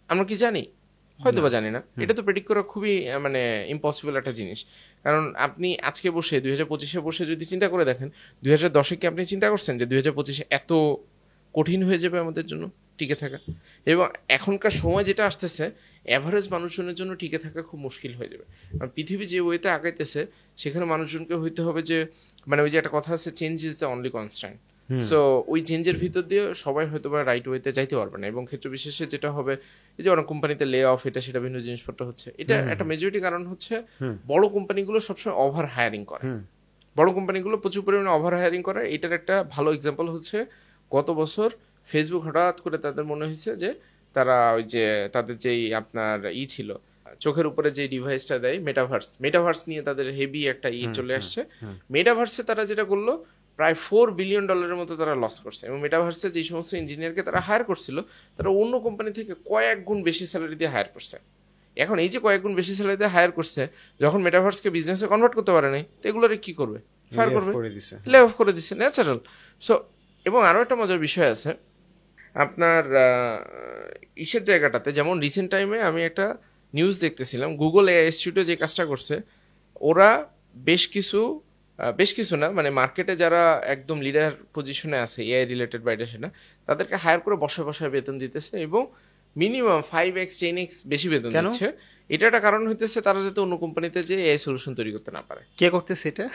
আমরা কি জানি? হয়তো বা জানি না। এটা তো প্রেডিক্ট করা খুবই মানে ইম্পসিবল একটা জিনিস। কারণ আপনি আজকে বসে 2025-এ বসে যদি চিন্তা করে দেখেন, 2010-এ কি আপনি চিন্তা করছেন যে 2025-এ এত কঠিন হয়ে যাবে আমাদের জন্য টিকে থাকা? এবং এখনকার সময় যেটা আসতেছে, অ্যাভারেজ মানুষজনের জন্য টিকে থাকা খুব মুশকিল হয়ে যাবে। পৃথিবী যে ওয়েতে আগাইতেছে, সেখানে মানুষজনকে হইতে হবে যে, মানে ওই যে একটা কথা আছে, change is the only constant. So ওই চেঞ্জের ভিতর দিয়ে সবাই হয়তো বা রাইট ওয়েতে যাইতে পারবে না, এবং ক্ষেত্র বিশেষে যেটা হবে এই যে অনেক কোম্পানিতে লে অফ এটা সেটা বিভিন্ন জিনিসপত্র হচ্ছে, এটা একটা মেজরিটি কারণ হচ্ছে বড় কোম্পানিগুলো সবসময় ওভার হায়ারিং করে। বড় কোম্পানিগুলো প্রচুর পরিমাণে ওভার হায়ারিং করে। এটার একটা ভালো এক্সাম্পল হচ্ছে গত বছর ফেসবুক হঠাৎ করে তাদের মনে হয়েছে যে তারা ওই যে তাদের যেই আপনার ছিল চোখের উপরে যে ডিভাইসটা দেয় মেটাভার্স নিয়ে তাদের হেভি একটা চলে আসছে। মেটাভার্সে তারা যেটা করলো প্রায় $4 বিলিয়ন মতো তারা লস করছে, এবং মেটাভার্সে যে সমস্ত ইঞ্জিনিয়ারকে তারা হায়ার করছিল তারা অন্য কোম্পানি থেকে কয়েক গুণ বেশি স্যালারি দিয়ে হায়ার করছে। এখন এই যে কয়েক গুণ বেশি স্যালারি দিয়ে হায়ার করছে, যখন মেটাভার্সকে বিজনেসে কনভার্ট করতে পারে নাই, তো এগুলোরে কি করবে? ফায়ার করবে, লে অফ করে দিচ্ছে, ন্যাচারাল। সো এবং আরো একটা মজার বিষয় আছে আপনার ইসের জায়গাটাতে, যেমন রিসেন্ট টাইমে আমি একটা নিউজ দেখতেছিলাম, গুগল এআই স্টুডিও যে কাজটা করছে, ওরা বেশ কিছু না মানে মার্কেটে যারা একদম লিডার পজিশনে আছে এআই রিলেটেড বা এটা সেটা, তাদেরকে হায়ার করে বসায় বেতন দিতেছে, এবং মিনিমাম 5x 10x বেশি বেতন দিচ্ছে। এটা একটা কারণ হইতেছে তারা যাতে অন্য কোম্পানিতে যে এআই সলিউশন তৈরি করতে না পারে। কে করতেছে এটা?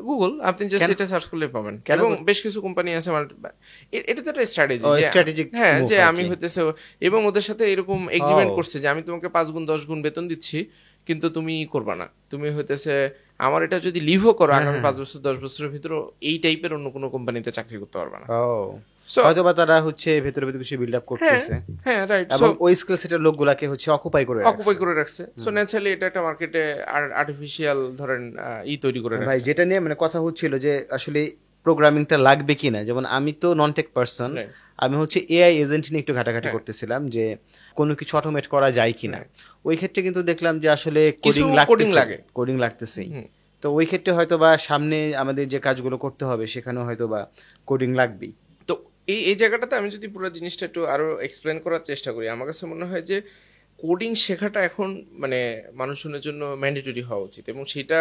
গুগল। আপনি জাস্ট এটা সার্চ করলে পাবেন, এবং বেশ কিছু কোম্পানি আছে। এটা তো একটা স্ট্র্যাটেজি, হ্যাঁ, যে আমি হইতেছে এবং ওদের সাথে এরকম এগ্রিমেন্ট করছে যে আমি তোমাকে 5 গুণ 10 গুণ বেতন দিচ্ছি, কিন্তু তুমি করবা না, তুমি হইতেছে আমার এটা যদি লিভও করো আগামী 5 বছর 10 বছরের ভিতরে এই টাইপের অন্য কোনো কোম্পানিতে চাকরি করতে পারবা না। হয়তো বা তারা হচ্ছে ভেতরে কিছু বিল্ড আপ করতেছে, হ্যাঁ রাইট, এবং ওই স্কিল সেটের লোকগুলাকে হচ্ছে অকুপাই করে রাখছে। সো ন্যাচারালি এটা একটা মার্কেটে আর্টিফিশিয়াল ধরেন তৈরি করে রাখছে। ভাই যেটা নিয়ে মানে কথা হচ্ছিল যে আসলে প্রোগ্রামিংটা লাগবে কিনা, যেমন আমি তো নন টেক পারসন, আমি হচ্ছে এআই এজেন্ট নিয়ে একটু ঘাটাঘাটি করতেছিলাম যে কোনো কিছু অটোমেট করা যায় কিনা। ওই ক্ষেত্রে কিন্তু দেখলাম যে আসলে কোডিং লাগতেছেই। তো ওই ক্ষেত্রে হয়তো বা সামনে আমাদের যে কাজগুলো করতে হবে সেখানেও হয়তো বা কোডিং লাগবেই। তো এই জায়গাটাতে আমি যদি পুরো জিনিসটা একটু আরো এক্সপ্লেন করার চেষ্টা করি, আমার কাছে মনে হয় যে কোডিং শেখাটা এখন মানে মানুষজনের জন্য ম্যান্ডেটরি হওয়া উচিত, এবং সেটা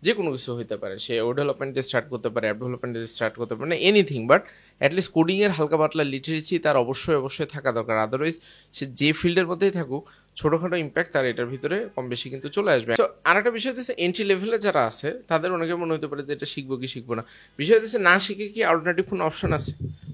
যে কোনো কিছু হইতে পারে। সে ওয়েব ডেভেলপমেন্ট দিয়ে স্টার্ট করতে পারে, অ্যাপ ডেভেলপমেন্ট দিয়ে স্টার্ট করতে পারে, এনিথিং, বাট অ্যাটলিস্ট কোডিং এর হালকা পাতলা লিটারেসি তার অবশ্যই থাকা দরকার। আদারওয়াইজ সে যে ফিল্ডের মধ্যেই থাকুক, ছোটখাটো ইম্প্যাক্ট তার এটার ভিতরে কম বেশি কিন্তু চলে আসবে। তো আর একটা বিষয় হচ্ছে এন্ট্রি লেভেলে যারা আছে তাদের অনেকে মনে হতে পারে যে এটা শিখবো কি শিখবো না। বিষয় হচ্ছে না শিখে কি অল্টারনেটিভ কোনো অপশন আছে?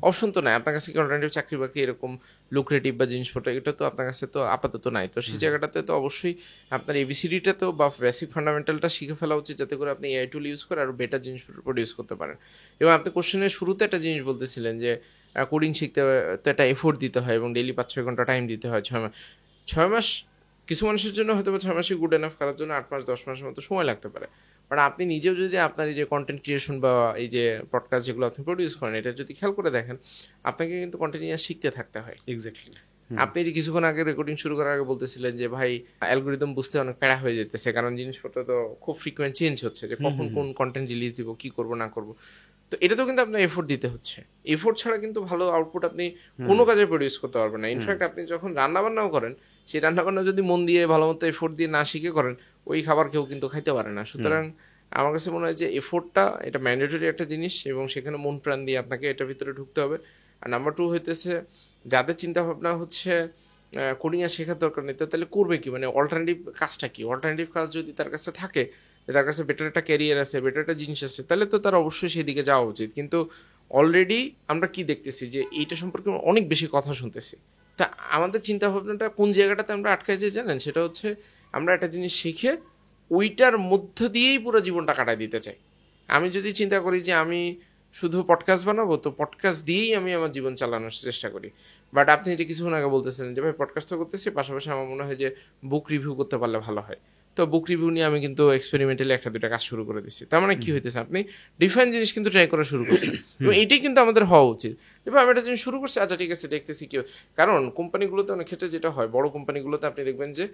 অপশন তো নাই। আপনার কাছে কি অল্টারনেটিভ চাকরি বাকরি এরকম লুক্রেটিভ বা জিনিসপত্র এটা তো আপনার কাছে তো আপাতত নাই। তো সেই জায়গাটাতে তো অবশ্যই আপনার এবিসিডিটা তো বা বেসিক ফান্ডামেন্টালটা শিখে ফেলা উচিত, যাতে করে আপনি এআই টুল ইউজ করে আরো বেটার জিনিসপত্র প্রডিউস করতে পারেন। এবং আপনি কোশ্চেনের শুরুতে একটা জিনিস বলতেছিলেন যে কোডিং শিখতে তো একটা এফোর্ট দিতে হয়, এবং ডেইলি 5-6 ঘন্টা টাইম দিতে হয়। 6 মাস কিছু মানুষের জন্য হয়তো 6 মাসই গুড এনাফ, কারোর জন্য 8 মাস 10 মাসের মতো সময় লাগতে পারে। বাট আপনি নিজেও যদি আপনার এই যে কন্টেন্ট ক্রিয়েশন বা এই যে পডকাস্ট যেগুলো আপনি প্রডিউস করেন, এটা যদি খেয়াল করে দেখেন, আপনাকে কিন্তু কন্টিনিউয়াস শিখতে থাকতে হয়। এক্স্যাক্টলি। আপনি যে কিছুক্ষণ আগে রেকর্ডিং শুরু করার আগে বলতেছিলেন যে ভাই অ্যালগোরিদম বুঝতে অনেক প্যারা হয়ে যেতেছে, কারণ জিনিসপত্র তো খুব ফ্রিকোয়েন্ট চেঞ্জ হচ্ছে, যে কখন কোন কন্টেন্ট রিলিজ দিব, কি করব না করব। তো এটা তো কিন্তু আপনার এফোর্ট দিতে হচ্ছে। এফোর্ট ছাড়া কিন্তু ভালো আউটপুট আপনি কোনো কাজে প্রডিউস করতে পারবেন না। ইনফ্যাক্ট আপনি যখন রান্নাবান্নাও করেন, সেই রান্নাবান্না যদি মন দিয়ে ভালো মতো এফোর্ট দিয়ে না শিখে করেন, ওই খাবার কেউ কিন্তু খাইতে পারে না। সুতরাং আমার কাছে মনে হয় যে এফোর্টটা এটা ম্যান্ডেটরি একটা জিনিস, এবং সেখানে মন প্রাণ দিয়ে আপনাকে এটার ভিতরে ঢুকতে হবে। আর নাম্বার 2 হইতেছে যাদের চিন্তা ভাবনা হচ্ছে কোডিং আর শেখার দরকার নেই, তাহলে করবে কি, মানে অল্টারনেটিভ কাজটা কি? অল্টারনেটিভ কাজ যদি তার কাছে থাকে, তার কাছে বেটার একটা ক্যারিয়ার আছে, বেটার একটা জিনিস আছে, তাহলে তো তার অবশ্যই সেদিকে যাওয়া উচিত। কিন্তু অলরেডি আমরা কি দেখতেছি যে এইটা সম্পর্কে অনেক বেশি কথা শুনতেছি। তা আমাদের চিন্তা ভাবনাটা কোন জায়গাটাতে আমরা আটকাইছি জানেন? সেটা হচ্ছে আমরা একটা জিনিস শিখে ওইটার মধ্য দিয়েই পুরো জীবনটা কাটায় দিতে চাই। আমি যদি চিন্তা করি যে আমি শুধু পডকাস্ট বানাবো, তো পডকাস্ট দিয়েই আমি আমার জীবন চালানোর চেষ্টা করি। বাট আপনি যে কিছুক্ষণ আগে বলতেছিলেন যে ভাই পডকাস্ট তো করতেছি, পাশাপাশি আমার মনে হয় যে বুক রিভিউ করতে পারলে ভালো হয়। তো বুক রিভিউ নিয়ে আমি কিন্তু এক্সপেরিমেন্টালি 1-2টা কাজ শুরু করে দিচ্ছি। তার মানে কি হইতেছে, আপনি ডিফারেন্ট জিনিস কিন্তু ট্রাই করা শুরু করছেন, এবং এইটাই কিন্তু আমাদের হওয়া উচিত। এবার আমি একটা জিনিস শুরু করছি, আচ্ছা ঠিক আছে দেখতেছি কি। কারণ কোম্পানিগুলোতে অনেক ক্ষেত্রে যেটা হয়, বড় কোম্পানিগুলোতে আপনি দেখবেন যে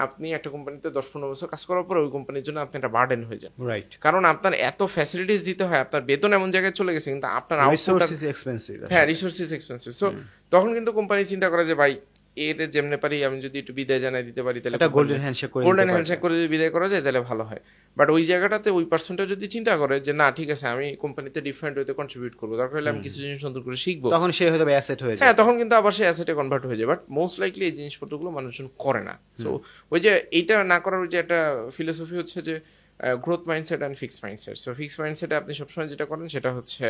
আপনি একটা কোম্পানিতে 10-15 বছর কাজ করার পর ওই কোম্পানির জন্য আপনি একটা বার্ডেন হয়ে যান। রাইট। কারণ আপনার এত ফ্যাসিলিটিস দিতে হয়, আপনার বেতন এমন জায়গায় চলে গেছে, কিন্তু আপনার রিসোর্সেস এক্সপেন্সিভ। হ্যাঁ, রিসোর্সেস এক্সপেন্সিভ। সো তখন কিন্তু কোম্পানি চিন্তা করে যে ভাই এর যেমনে পারি আমি যদি একটু বিদায় জানাই দিতে পারি, তাহলে গোল্ডেন হ্যান্ডশেক করে যদি বিদায় করা যায় তাহলে ভালো হয়। বাট ওই জায়গাটাতে ওই পার্সনটা যদি চিন্তা করে যে না ঠিক আছে, আমি কোম্পানিতে ডিফারেন্ট ওয়েতে কন্ট্রিবিউট করবো, দরকার হলে আমি কিছু জিনিস নতুন করে শিখবো, তখন সে হয়তো অ্যাসেট হয়ে যায়। হ্যাঁ, তখন কিন্তু আবার সে অ্যাসেটে কনভার্ট হয়ে যায়। বাট মোস্ট লাইকলি এই জিনিসপত্রগুলো মানুষজন করে না। সো ওই যে এইটা না করার ওই যে একটা ফিলোসফি হচ্ছে যে growth mindset and fixed mindset. So fixed মাইন্ডসেটে আপনি সবসময় যেটা করেন সেটা হচ্ছে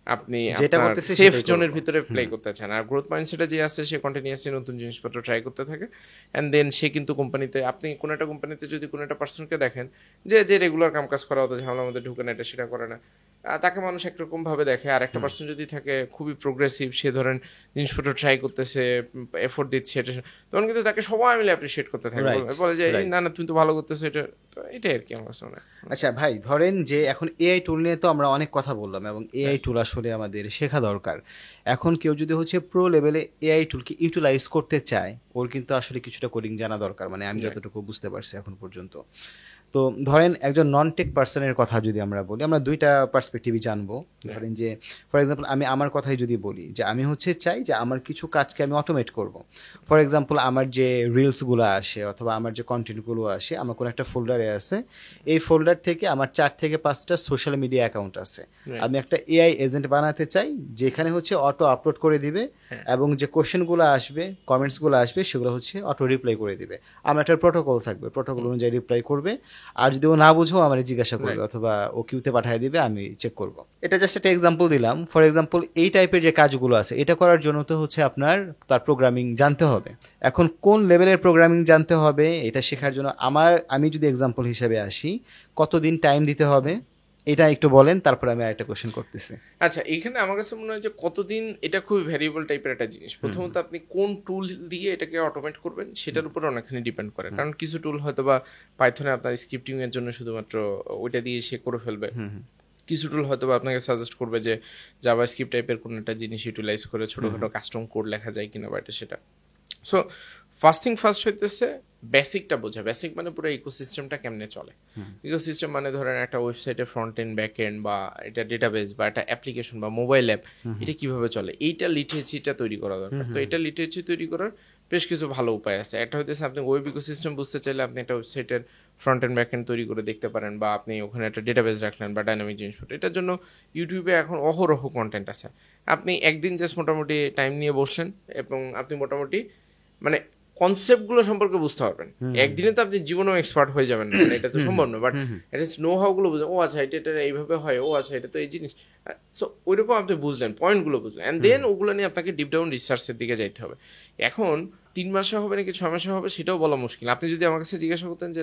আপনি যেটা আপনার করতেছে সেফ সেটাই জোনের করবো। ভিতরে প্লে করতে চান। আর গ্রোথ মাইন্ডসেটে যে আছে সে কন্টিনিউয়াসলি নতুন জিনিসপত্র ট্রাই করতে থাকে, অ্যান্ড দেন সে কিন্তু কোম্পানিতে, আপনি কোনো একটা কোম্পানিতে যদি কোনো একটা পার্সনকে দেখেন যে রেগুলার কাম কাজ করা, হতো ঝামেলার মধ্যে ঢুকে না, এটা সেটা করে না, তাকে মানুষ একরকম ভাবে দেখে। আর একটা পার্সন যদি থাকে খুবই প্রোগ্রেসিভ, সে ধরেন জিনিসপত্র ট্রাই করতেছে, এফোর্ট দিচ্ছে, এটা তখন কিন্তু তাকে সবাই মিলে অ্যাপ্রিসিয়েট করতে থাকে, Right, বলে যে এই right. না না তুমি তো ভালো করতেছো, এটা তো এটাই আর কি আমার কাছে মনে হয়। আচ্ছা ভাই, ধরেন যে এখন এআই টুল নিয়ে তো আমরা অনেক কথা বললাম, এবং এআই টুল আসলে আমাদের শেখা দরকার। এখন কেউ যদি হচ্ছে প্রো লেভেলে এআই টুলকে ইউটিলাইজ করতে চায়, ওর কিন্তু আসলে কিছুটা কোডিং জানা দরকার, মানে আমি যতটুকু বুঝতে পারছি এখন পর্যন্ত। তো ধরেন একজন নন টেক পার্সনের কথা যদি আমরা বলি, আমরা দুইটা পার্সপেক্টিভই জানবো। ধরেন যে ফর এক্সাম্পল আমি আমার কথাই যদি বলি, যে আমি হচ্ছে চাই যে আমার কিছু কাজকে আমি অটোমেট করব। ফর এক্সাম্পল আমার যে রিলসগুলো আসে অথবা আমার যে কন্টেন্টগুলো আসে, আমার কোনো একটা ফোল্ডারে আছে, এই ফোল্ডার থেকে আমার 4 থেকে 5টা সোশ্যাল মিডিয়া অ্যাকাউন্ট আছে। আমি একটা এআই এজেন্ট বানাতে চাই যেখানে হচ্ছে অটো আপলোড করে দিবে, এবং যে কোশ্চেনগুলো আসবে, কমেন্টসগুলো আসবে, সেগুলো হচ্ছে অটো রিপ্লাই করে দিবে। আমার একটা প্রোটোকল থাকবে, প্রোটোকল অনুযায়ী রিপ্লাই করবে। আর যদি ও না বুঝো আমার জিজ্ঞাসা করবে, অথবা ও কিউতে পাঠিয়ে দিবে, আমি চেক করব। এটা জাস্ট একটা এক্সাম্পল দিলাম। ফর এক্সাম্পল এই টাইপের যে কাজগুলো আছে, এটা করার জন্য তো হচ্ছে আপনার তার প্রোগ্রামিং জানতে হবে। এখন কোন লেভেলের প্রোগ্রামিং জানতে হবে এটা শেখার জন্য আমি যদি এক্সাম্পল হিসেবে আসি, কতদিন টাইম দিতে হবে এটা একটু বলেন, তারপর আমি আরেকটা কোশ্চেন করতেছি। আচ্ছা, এখানে আমার কাছে মনে হয় যে কতদিন, এটা খুবই ভ্যারিয়েবল টাইপের একটা জিনিস। প্রথমত আপনি কোন টুল দিয়ে এটাকে অটোমেট করবেন সেটার উপর অনেকখানি ডিপেন্ড করে। কারণ কিছু টুল হয়তো বা পাইথনে আপনার স্ক্রিপ্টিং এর জন্য শুধুমাত্র ওইটা দিয়ে সে করে ফেলবে, কিছু টুল হয়তো বা আপনাকে সাজেস্ট করবে যে জাভা স্ক্রিপ্ট টাইপের কোনো একটা জিনিস ইউটিলাইজ করে ছোটোখাটো কাস্টম কোড লেখা যায় কিনা বা এটা সেটা। সো ফার্স্ট হইতেছে বেসিকটা বোঝা। বেসিক মানে পুরো ইকোসিস্টেমটা কেমনে চলে। ইকোসিস্টেম মানে ধরেন একটা ওয়েবসাইটের ফ্রন্ট এন্ড ব্যাক এন্ড, বা এটা ডেটাবেস, বা একটা অ্যাপ্লিকেশন বা মোবাইল অ্যাপ, এটা কিভাবে চলে, এইটা লিটারেসিটা তৈরি করা দরকার। তো এটা লিটারেসি তৈরি করার বেশ কিছু ভালো উপায় আছে। একটা হইতেছে আপনি ওয়েব ইকোসিস্টেম বুঝতে চাইলে আপনি একটা ওয়েবসাইটের ফ্রন্ট এন্ড ব্যাক এন্ড তৈরি করে দেখতে পারেন, বা আপনি ওখানে একটা ডেটাবেস রাখলেন বা ডাইনামিক জিনিসপত্র। এটার জন্য ইউটিউবে এখন অহরহ কন্টেন্ট আছে। আপনি একদিন জাস্ট মোটামুটি টাইম নিয়ে বসলেন এবং আপনি মোটামুটি মানে কনসেপ্টগুলো সম্পর্কে বুঝতে পারবেন। একদিনে তো আপনি জীবনেও এক্সপার্ট হয়ে যাবেন না, এটা তো সম্ভব না, বাট এটা নো হাউ গুলো বুঝলেন, ও আচ্ছা এটা এইভাবে হয়, ও আচ্ছা এটা তো এই জিনিস। সো ওইরকম আপনি বুঝলেন, পয়েন্টগুলো বুঝলেন, অ্যান্ড দেন ওগুলো নিয়ে আপনাকে ডিপ ডাউন রিসার্চের দিকে যাইতে হবে। এখন 3 মাসে হবে নাকি 6 মাসে হবে সেটাও বলা মুশকিল। আপনি যদি আমার কাছে জিজ্ঞাসা করতেন যে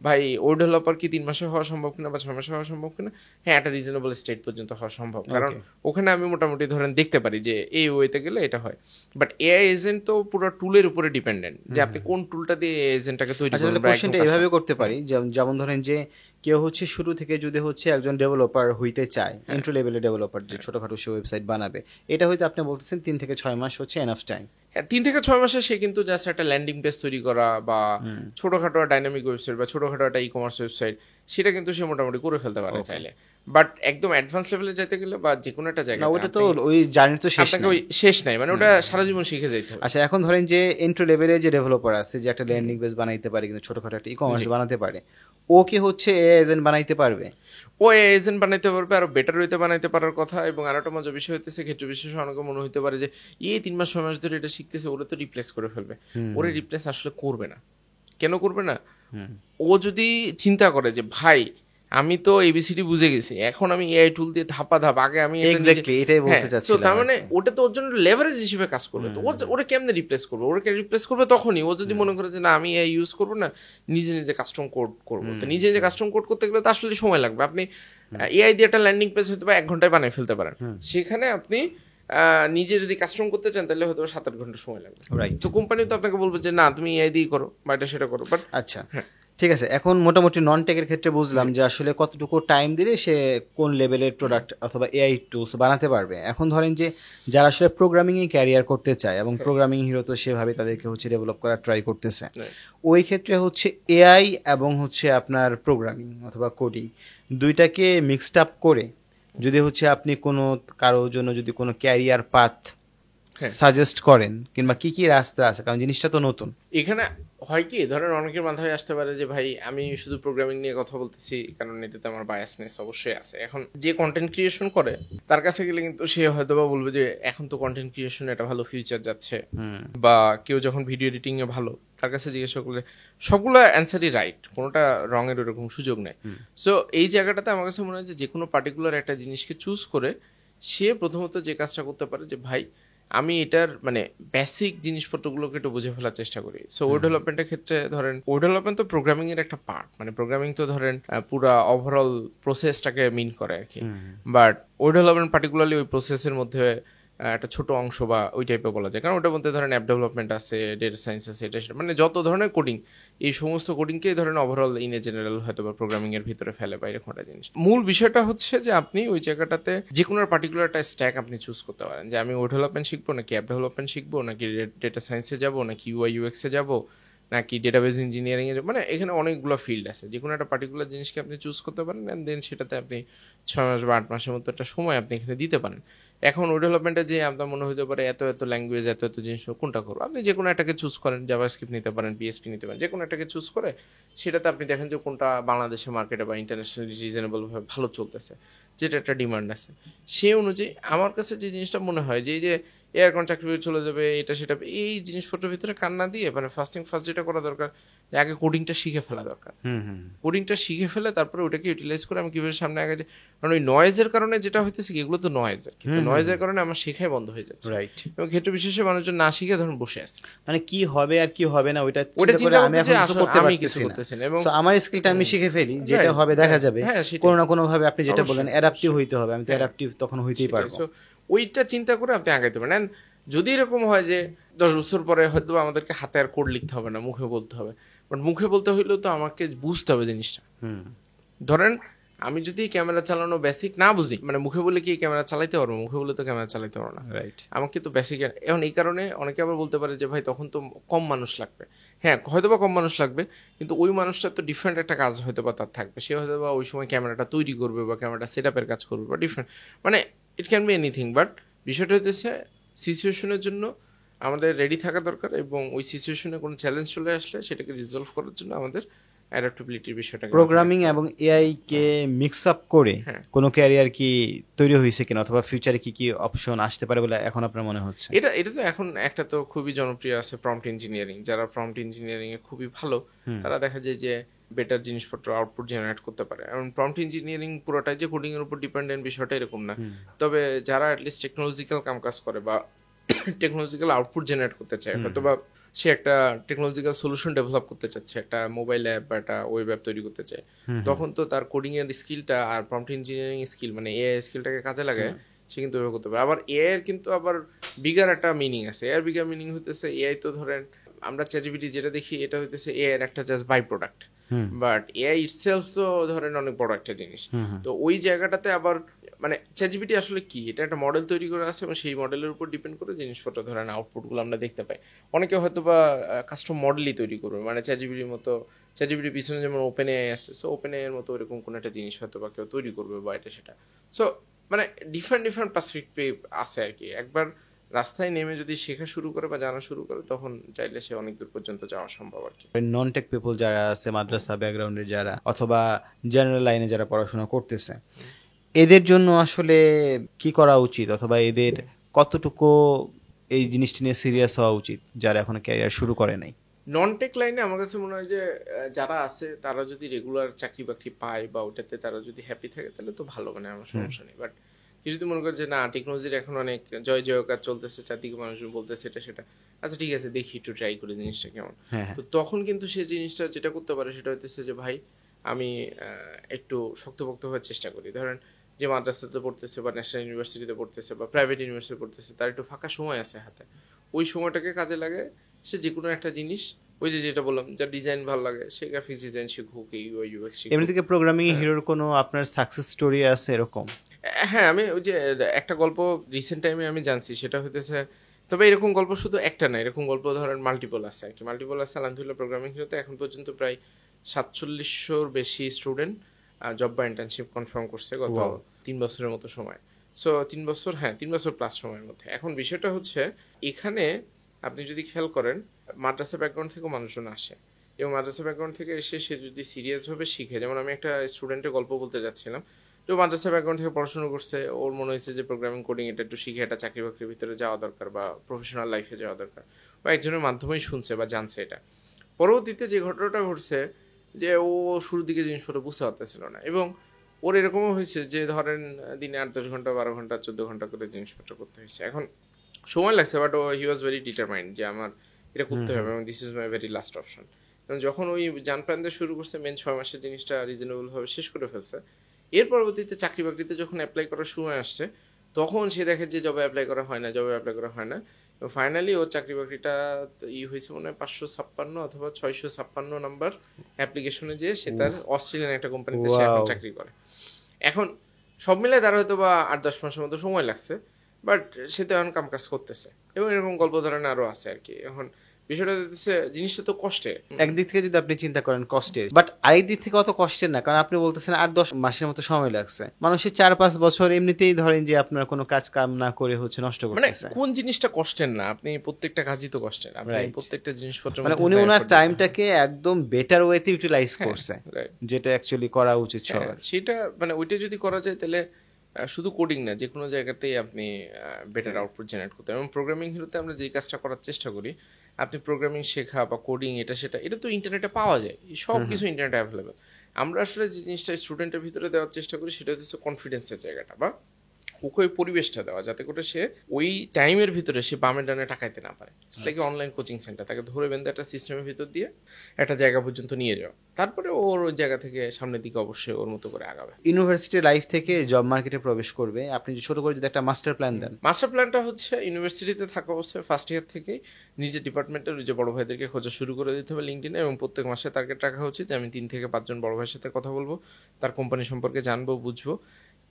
ভাই ও ডেভেলপার কি 3 মাসে হওয়া সম্ভব কিনা বা 6 মাসে হওয়া সম্ভব কিনা, হ্যাঁ একটা রিজনেবল স্টেট পর্যন্ত হওয়া সম্ভব। কারণ ওখানে আমি মোটামুটি ধরেন দেখতে পারি যে এই ওয়েতে গেলে এটা হয়। বাট এআই এজেন্ট তো পুরো টুলের উপরে ডিপেন্ডেন্ট, যে আপনি কোন টুলটা দিয়ে এজেন্টটাকে তৈরি করবেন। কোশ্চেনটা এভাবে করতে পারি, যেমন ধরেন যে কেউ হচ্ছে শুরু থেকে যদি হচ্ছে একজন ডেভেলপার হইতে চায়, এন্ট্রি লেভেলের ডেভেলপার, যে ছোটখাটো সে ওয়েবসাইট বানাবে, এটা হয়তো আপনি বলতেছেন 3 থেকে 6 মাস হচ্ছে এনাফ টাইম। হ্যাঁ 3 থেকে 6 মাসে সে কিন্তু জাস্ট একটা ল্যান্ডিং পেজ তৈরি করা বা ছোটখাটো ডাইনামিক ওয়েবসাইট বা ছোটখাটো একটা ই কমার্স ওয়েবসাইট, সেটা কিন্তু সে মোটামুটি করে ফেলতে পারে চাইলে। বাট একদম অ্যাডভান্স লেভেলে যেতে গেলে বা যে কোনো একটা জায়গায়, ওটা তো ওই জার্নি তো শেষ নাই, মানে ওটা সারা জীবন শিখে যেতে হবে। আচ্ছা, এখন ধরেন যে এন্ট্রি লেভেলের যে ডেভেলপার আছে, যে একটা ল্যান্ডিং পেজ বানাইতে পারে, কিন্তু ছোটখাটো একটা ই কমার্স বানাতে পারে, ও কি হচ্ছে এজেন্ট বানাইতে পারবে? ও এজেন্ট বানাইতে পারবে, আরো বেটার হইতে বানাইতে পারার কথা। এবং আরো একটা মজার বিষয় হইতেছে, ক্ষেত্র বিশেষে অনেকে মনে হইতে পারে যে 3 মাস 6 মাস ধরে এটা শিখতেছে, ওরা তো রিপ্লেস করে ফেলবে। ওরে রিপ্লেস আসলে করবে না। কেন করবে না? ও যদি চিন্তা করে যে ভাই আমি তো এবিসিডি বুঝে গেছি, এখন আমি এআই টুল দিয়ে ধাপা ধাপ, আগে আমি এটাই বলতে চাচ্ছিলাম। তার মানে ওটা তো ওর জন্য লেভারেজ হিসেবে কাজ করবে। তো ওরা কেমনে রিপ্লেস করবে? ওরা রিপ্লেস করবে তখনই ও যদি মনে করে যে না আমি এআই ইউজ করবো না, নিজে নিজে কাস্টম কোড করবো। তো নিজে নিজে কাস্টম কোড করতে গেলে তো আসলে সময় লাগবে। আপনি এআই দিয়ে একটা ল্যান্ডিং পেজ হয়তো 1 ঘন্টায় বানিয়ে ফেলতে পারেন, সেখানে আপনি নিজে যদি কাস্টম করতে চান তাহলে হয়তো 7-8 ঘন্টা সময় লাগবে। তো কোম্পানি তো আপনাকে বলবে যে না তুমি এআই দিয়ে করো বা এটা সেটা করো। বাট আচ্ছা ঠিক আছে, এখন মোটামুটি নন টেকের ক্ষেত্রে বুঝলাম যে আসলে কতটুকু টাইম দিলে সে কোন লেভেলের প্রোডাক্ট অথবা এআই টুলস বানাতে পারবে। এখন ধরেন যে যারা আসলে প্রোগ্রামিংয়ে ক্যারিয়ার করতে চায় এবং প্রোগ্রামিং হিরো তো সেভাবে তাদেরকে হচ্ছে ডেভেলপ করার ট্রাই করতেছে, ওই ক্ষেত্রে হচ্ছে এআই এবং হচ্ছে আপনার প্রোগ্রামিং অথবা কোডিং দুইটাকে মিক্সড আপ করে যদি হচ্ছে আপনি কোনো কারোর জন্য যদি কোনো ক্যারিয়ার পাথ সাজেস্ট করেন, কিংবা কি কি রাস্তা আছে, কারণ জিনিসটা তো নতুন। এখানে হয় কি, ধরেন অনেকের মাথায় আসতে পারে যে ভাই আমি শুধু প্রোগ্রামিং নিয়ে কথা বলতেছি, কারণ এটাতে আমার বায়াসনেস অবশ্যই আছে। এখন যে কন্টেন্ট ক্রিয়েশন করে তার কাছে গেলে কিন্তু সে হয়তো বা বলবে যে এখন তো কন্টেন্ট ক্রিয়েশন এটা ভালো ফিউচার যাচ্ছে, বা কেউ যখন ভিডিও এডিটিং এ ভালো, তার কাছে জিজ্ঞাসা করলে সবগুলো অ্যান্সারই রাইট, কোনোটা রং এর ওরকম সুযোগ নেই। সো এই জায়গাটাতে আমার কাছে মনে হয় যে কোনো পার্টিকুলার একটা জিনিসকে চুজ করে সে প্রথমত যে কাজটা করতে পারে যে ভাই আমি এটার মানে বেসিক জিনিসপত্রগুলোকে একটু বুঝে ফেলার চেষ্টা করি। সো ওয়েব ডেভেলপমেন্টের ক্ষেত্রে ধরেন ওয়েব ডেভেলপমেন্ট তো প্রোগ্রামিং এর একটা পার্ট, মানে প্রোগ্রামিং তো ধরেন পুরা ওভারঅল প্রসেসটাকে মিন করে আর কি। বাট ওয়েব ডেভেলপমেন্ট পার্টিকুলারলি ওই প্রসেসের মধ্যে একটা ছোট অংশ বা ওই টাইপের বলা যায়, কারণ ওটার মধ্যে ধরেন অ্যাপ ডেভেলপমেন্ট আছে, ডেটা সায়েন্স আছে, এটা সেটা মানে যত ধরনের কোডিং, এই সমস্ত কোডিংকেই ধরেন ওভারঅল ইন এ জেনারেল হয়তো বা প্রোগ্রামিং এর ভিতরে ফেলে বা এরকম একটা জিনিস। মূল বিষয়টা হচ্ছে যে আপনি ওই জায়গাটাতে যে কোনো পার্টিকুলার একটা স্ট্যাক আপনি চুজ করতে পারেন, যে আমি ওয়েব ডেভেলপমেন্ট শিখবো নাকি অ্যাপ ডেভেলপমেন্ট শিখবো নাকি ডেটা সায়েন্সে যাবো নাকি ইউআই ইউএক্স এ যাবো নাকি ডেটাবেস ইঞ্জিনিয়ারিং এ, মানে এখানে অনেকগুলো ফিল্ড আছে, যে কোনো একটা পার্টিকুলার জিনিসকে আপনি চুজ করতে পারেন অ্যান্ড দেন সেটাতে আপনি 6 মাস বা 8 মাসের মতো একটা সময় আপনি এখানে দিতে পারেন। এখন ওয়েব ডেভেলপমেন্টে যে আপনার মনে হতে পারে এত এত ল্যাঙ্গুয়েজ এত এত জিনিস কোনটা করবো, আপনি যে কোনো একটাকে চুজ করেন, জাভাস্ক্রিপ্ট নিতে পারেন, পিএসপি নিতে পারেন, যে কোনো একটাকে চুজ করে সেটাতে আপনি দেখেন যে কোনটা বাংলাদেশের মার্কেটে বা ইন্টারন্যাশনালি রিজনেবল ভাবে ভালো চলতেছে, যেটা একটা ডিমান্ড আছে। সেই অনুযায়ী আমার কাছে যে জিনিসটা মনে হয় যে এই যে এয়ার কন্ট্রাক্ট চলে যাবে এটা সেটা, এই জিনিসপত্রের ভিতরে কান্না দিয়ে মানে ফার্স্ট যেটা করা দরকার, আগে কোডিংটা শিখে ফেলা দরকার। কোডিংটা শিখে ফেলে তারপরে ওটাকে ইউটিলাইজ করে আমি কিভাবে সামনে আগে, কারণ ওই নয়েজের কারণে যেটা হইতেছে এগুলো তো নয়েজের, কিন্তু নয়েজের কারণে আমার শেখাই বন্ধ হয়ে যাচ্ছে। রাইট। এবং ক্ষেত্র বিশেষে মানুষজন না শিখে ধরুন বসে আছে, মানে কি হবে আর কি হবে না ওটা ওটা চিন্তা করে চিন্তা আমি করতে এখন যে কিছু আসলে করতে আমি কিছু পারতেছি না। করতেছি না। এবং So, আমার স্কিলটা আমি শিখে ফেলি, যেটা Right, হবে দেখা হ্যাঁ, যাবে, হ্যাঁ, সেটাই। কোনো না কোনো ভাবে আপনি যেটা বলেন অবশ্যই, অ্যাডাপ্টিভ হইতে হবে, আমি তো হ্যাঁ। অ্যাডাপ্টিভ তখন হইতেই পারবো। So, ওইটা চিন্তা করে আপনি আগাইতে পারেন। And যদি এরকম হয় যে 10 বছর পরে হয়তো আমাদেরকে হাতে আর কোড লিখতে হবে না, মুখে বলতে হবে, বাট মুখে বলতে হইলেও তো আমাকে বুঝতে হবে জিনিসটা। ধরেন আমি যদি ক্যামেরা চালানো বেসিক না বুঝি, মানে মুখে বলে কি ক্যামেরা চালাইতে পারবো, মুখে বলে তো ক্যামেরা চালাইতে পারবো না। রাইট। আমাকে তো বেসিক, এখন এই কারণে অনেকে আবার বলতে পারে যে ভাই তখন তো কম মানুষ লাগবে। হ্যাঁ, হয়তো বা কম মানুষ লাগবে, কিন্তু ওই মানুষটা তো ডিফারেন্ট একটা কাজ হয়তো বা তার থাকবে, সে হয়তো বা ওই সময় ক্যামেরাটা তৈরি করবে বা ক্যামেরাটা সেট আপের কাজ করবে বা ডিফারেন্ট, মানে it can be anything. But বিষয়টা হচ্ছে সিচুয়েশনের জন্য আমাদের রেডি থাকা দরকার, এবং ওই সিচুয়েশনে কোনো চ্যালেঞ্জ চলে আসলে সেটাকে রিজলভ করার জন্য আমাদের অ্যাডাপ্টেবিলিটির বিষয়টা, প্রোগ্রামিং এবং এআই কে মিক্স আপ করে হ্যাঁ। কোনো ক্যারিয়ার কি তৈরি হয়েছে কিনা, অথবা ফিউচারে কি কি অপশন আসতে পারে বলে এখন আপনার মনে হচ্ছে? এটা তো এখন একটা তো খুবই জনপ্রিয় আছে প্রম্পট ইঞ্জিনিয়ারিং। যারা প্রম্পট ইঞ্জিনিয়ারিং এ খুবই ভালো তারা দেখা যায় যে বেটার জিনিসপত্র আউটপুট জেনারেট করতে পারে। কারণ প্রম্পট ইঞ্জিনিয়ারিং পুরোটাই যে কোডিং এর উপর ডিপেন্ডেন্ট বিষয়টা এরকম না, তবে যারা অ্যাটলিস্ট টেকনোলজিক্যাল কাজ করে বা টেকনোলজিক্যাল আউটপুট জেনারেট করতে চায়, হয়তো বা সে একটা টেকনোলজিক্যাল সলিউশন ডেভেলপ করতে চাচ্ছে, একটা মোবাইল অ্যাপ বা একটা ওয়েব অ্যাপ তৈরি করতে চায়, তখন তো তার কোডিং এর স্কিলটা আর প্রম্পট ইঞ্জিনিয়ারিং স্কিল মানে এআই স্কিলটাকে কাজে লাগায় সে কিন্তু ওইভাবে করতে পারে। আবার এআই এর কিন্তু আবার বিগার একটা মিনিং আছে। এআই বিগার মিনিং হইতেছে এআই তো ধরেন আমরা চ্যাটজিপিটি যেটা দেখি এটা হইতেছে এআই এর একটা just by product, but AI itself তো ধরেন অনেক বড় একটা জিনিস। তো ওই জায়গাটাতে আবার মানে চ্যাটজিপিটি আসলে কি, এটা একটা মডেল তৈরি করা আছে এবং সেই মডেলের উপর ডিপেন্ড করে জিনিসপত্র ধরেন আউটপুটগুলো আমরা দেখতে পাই। অনেকে হয়তো বা কাস্টম মডেলই তৈরি করবে, মানে চ্যাটজিপিটির মতো, চ্যাটজিপিটির পিছনে যেমন ওপেন এআই আসছে, সো ওপেন এআই এর মতো এরকম কোনো একটা জিনিস হয়তো বা কেউ তৈরি করবে বা এটা সেটা। সো মানে ডিফারেন্ট পার্সপেক্টিভ আছে আর কি। একবার রাস্তায় নেমে যদি শেখা শুরু করে বা জানা শুরু করে তখন চাইলে সে অনেক দূর পর্যন্ত যাওয়া সম্ভব আর কি। নন টেক পিপল যারা আছে, মাদ্রাসা ব্যাকগ্রাউন্ডের যারা অথবা জেনারেল লাইনে যারা পড়াশোনা করতেছে, এদের জন্য আসলে কি করা উচিত, অথবা এদের কতটুকু এই জিনিসটা নিয়ে সিরিয়াস হওয়া উচিত যারা এখন ক্যারিয়ার শুরু করে নাই? নন টেক লাইনে আমার কাছে মনে হয় যে যারা আছে তারা যদি রেগুলার চাকরি বাকরি পায় বা ওটাতে তারা যদি হ্যাপি থাকে তাহলে তো ভালো, মানে আমার সমস্যা নেই। বাট কেউ যদি মনে করে যে না টেকনোলজির এখন অনেক জয় জয়কার চলতেছে, চারদিকে মানুষ বলতেছে এটা সেটা, আচ্ছা ঠিক আছে দেখি একটু ট্রাই করে জিনিসটা কেমন, তো তখন কিন্তু সে জিনিসটা যেটা করতে পারে সেটা হইতেছে যে ভাই আমি একটু শক্তপোক্ত হওয়ার চেষ্টা করি। ধরেন যে মাদ্রাসাতে পড়তেছে বা ন্যাশনাল ইউনিভার্সিটিতে পড়তেছে বা প্রাইভেট ইউনিভার্সিটি পড়তেছে, তার একটু ফাঁকা সময় আছে হাতে, ওই সময়টাকে কাজে লাগে সে যে কোনো একটা জিনিস, ওই যে যেটা বললাম যার ডিজাইন ভালো লাগে সে গ্রাফিক্স ডিজাইন শিখুক, ইউআই ইউএক্স শিখুক। এমনি থেকে প্রোগ্রামিং হিরোর কোনো আপনার সাকসেস স্টোরি আছে এরকম? হ্যাঁ, আমি ওই যে একটা গল্প রিসেন্ট টাইমে আমি জানছি, সেটা হইতেছে, তবে এরকম গল্প শুধু একটা না, এরকম গল্প ধরেন মাল্টিপল আছে আর কি। মাল্টিপল আছে আলহামদুলিল্লাহ প্রোগ্রামিং হিরোতে এখন পর্যন্ত প্রায় 4700-র বেশি স্টুডেন্ট জব বা ইন্টার্নশিপ কনফার্ম করছে গত 3 বছরের মতো সময়। সো 3 বছর, হ্যাঁ 3 বছর প্লাস সময়ের মধ্যে। এখন বিষয়টা হচ্ছে এখানে আপনি যদি খেয়াল করেন মাদ্রাসা ব্যাকগ্রাউন্ড থেকেও মানুষজন আসে, এবং মাদ্রাসা ব্যাকগ্রাউন্ড থেকে এসে সে যদি সিরিয়াসভাবে শিখে, যেমন আমি একটা স্টুডেন্টের গল্প বলতে যাচ্ছিলাম, তো মাদ্রাসা ব্যাকগ্রাউন্ড থেকে পড়াশোনা করছে, ওর মনে হয়েছে যে প্রোগ্রামিং কোডিং এটা একটু শিখে একটা চাকরি বাকরির ভিতরে যাওয়া দরকার বা প্রফেশনাল লাইফে যাওয়া দরকার, বা একজনের মাধ্যমেই শুনছে বা জানছে এটা। পরবর্তীতে যে ঘটনাটা ঘটছে যে ও শুরুর দিকে জিনিসপত্র বুঝতে পারতেছিল না, এবং ওর এরকমও হয়েছে যে ধরেন দিনে 8-10 ঘন্টা 12 ঘন্টা 14 ঘন্টা করে জিনিসপত্র করতে হয়েছে। এখন সময় লাগছে, but he was very determined যে আমার এটা করতে হবে এবং this is my very last option. এবং যখন ওই জান প্রাণ দিয়ে শুরু করছে, মেন 6 মাসের জিনিসটা রিজনেবল ভাবে শেষ করে ফেলছে। এর পরবর্তীতে চাকরি বাকরিতে যখন অ্যাপ্লাই করার সময় আসছে, তখন সে দেখে যে জবে অ্যাপ্লাই করা হয় না। ফাইনালি ওর চাকরি বাকরিটা হয়েছে মনে হয় 556 অথবা 656 নাম্বার অ্যাপ্লিকেশনে যে সে তার অস্ট্রেলিয়ান একটা কোম্পানিতে সে এখন চাকরি করে। এখন সব মিলে তার হয়তো বা 8-10 মাসের মতো সময় লাগছে, বাট সে তো এখন কাম কাজ করতেছে এবং এরকম গল্প ধরনের আরো আছে আর কি। এখন বিষয়টা হচ্ছে জিনিসটা তো কষ্টের, একদিক থেকে যদি আপনি চিন্তা করেন কষ্টের, বাট আরেক দিক থেকে অত কষ্টের না, কারণ আপনি বলতেছেন 8-10 মাসের মতো সময় লাগছে। মানুষের 4-5 বছর এমনিতেই ধরেন যে আপনার কোনো কাজ কাম না করে হচ্ছে নষ্ট মানে করতেছে। কোন জিনিসটা কষ্টের না, আপনি প্রত্যেকটা কাজই তো কষ্টের, আপনি প্রত্যেকটা জিনিসপত্র মানে উনি ওনার টাইমটাকে একদম বেটার ওয়েতে ইউটিলাইজ করছে, যেটা অ্যাকচুয়ালি করা উচিত সবার। সেটা মানে ওইটা যদি করা যায় তাহলে শুধু কোডিং না, যে কোনো জায়গাতেই আপনি বেটার আউটপুট জেনারেট করতে। এবং প্রোগ্রামিং হিরোতে আমরা যে কাজটা করার চেষ্টা করি, আপনি প্রোগ্রামিং শেখা বা কোডিং এটা তো ইন্টারনেটে পাওয়া যায়, সব কিছু ইন্টারনেটে অ্যাভেলেবেল। আমরা আসলে যে জিনিসটা স্টুডেন্টের ভিতরে দেওয়ার চেষ্টা করি সেটা হচ্ছে কনফিডেন্সের জায়গাটা, বা ওকে ওই পরিবেশটা দেওয়া যাতে করে সে ওই টাইমের ভিতরে সে বামে ডানে টাকাইতে না পারে। It's like online coaching centre, তাকে ধরে বেঁধে একটা সিস্টেমের ভিতর দিয়ে একটা জায়গা পর্যন্ত নিয়ে যাওয়া, তারপরে ওর ওই জায়গা থেকে সামনের দিকে অবশ্যই ওর মতো করে আগাবে। ইউনিভার্সিটি লাইফ থেকে জব মার্কেটে প্রবেশ করবে, আপনি ছোট করে যদি একটা মাস্টার প্ল্যান দেন। মাস্টার প্ল্যানটা হচ্ছে ইউনিভার্সিটিতে থাকা অবস্থায় ফার্স্ট ইয়ার থেকেই নিজের ডিপার্টমেন্টের যে বড় ভাইদেরকে খোঁজা শুরু করে দিতে হবে লিঙ্কডইনে, এবং প্রত্যেক মাসে টার্গেট রাখা হচ্ছে যে আমি 3 থেকে 5 জন বড় ভাইয়ের সাথে কথা বলবো, তার কোম্পানি সম্পর্কে জানবো, বুঝবো।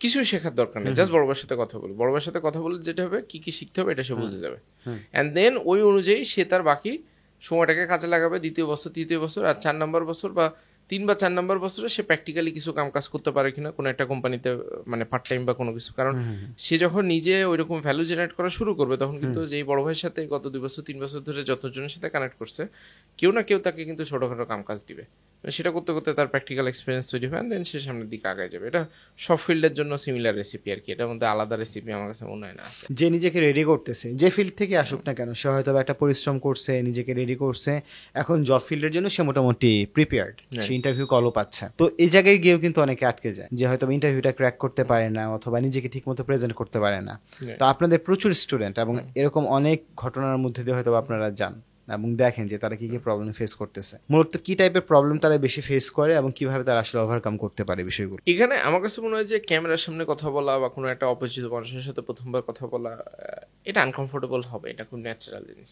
কিছু শেখার দরকার নেই, জাস্ট বড় ভাইয়ের সাথে কথা বলবো। বড় ভাইয়ের সাথে কথা বলে যেটা হবে, কি কি শিখতে হবে এটা সে বুঝে যাবে, অ্যান্ড দেন ওই অনুযায়ী সে তার বাকি সময়টাকে কাজে লাগাবে দ্বিতীয় বছর, তৃতীয় বছর, আর 4 নম্বর বছর বা 3 বা 4 নম্বর বছরে সে প্র্যাকটিক্যালি কিছু কাম কাজ করতে পারে কিনা কোনো একটা কোম্পানিতে, মানে পার্ট টাইম বা কোনো কিছু। কারণ সে যখন নিজে ওইরকম ভ্যালু জেনারেট করা শুরু করবে, তখন কিন্তু যেই বড় ভাইয়ের সাথে গত 2 বছর 3 বছর ধরে যতজনের সাথে কানেক্ট করছে, কেউ না কেউ তাকে কিন্তু ছোটখাটো কাম কাজ দিবে। সেটা করতে করতে তার প্র্যাকটিক্যাল এক্সপিরিয়েন্স তৈরি হয়, দেন সে সামনের দিকে আগায় যাবে। এটা সব ফিল্ডের জন্য সিমিলার রেসিপি আর কি, এটার মধ্যে আলাদা রেসিপি আমার কাছে মনে হয় না আছে। যে নিজেকে রেডি করতেছে, যে ফিল্ড থেকে আসুক না কেন, সে হয়তো একটা পরিশ্রম করছে, নিজেকে রেডি করছে, এখন জব ফিল্ডের জন্য সে মোটামুটি প্রিপেয়ার্ড, সে ইন্টারভিউ কলও পাচ্ছে। তো এই জায়গায় গিয়েও কিন্তু অনেকে আটকে যায়, যে হয়তো ইন্টারভিউটা ক্র্যাক করতে পারে না অথবা নিজেকে ঠিক মতো প্রেজেন্ট করতে পারে না। তো আপনাদের প্রচুর স্টুডেন্ট এবং এরকম অনেক ঘটনার মধ্যে দিয়ে হয়তো আপনারা যান এবং দেখেন যে তারা কি কি প্রবলেম ফেস করতেছে, মূলত কি টাইপের প্রবলেম তারা বেশি ফেস করে এবং কিভাবে তারা আসলে ওভারকাম করতে পারে বিষয়গুলো। এখানে আমার কাছে মনে হয় যে ক্যামেরার সামনে কথা বলা বা কোনো একটা অপরিচিত মানুষের সাথে প্রথমবার কথা বলা, এটা আনকমফোর্টেবল হবে, এটা খুব ন্যাচারাল জিনিস।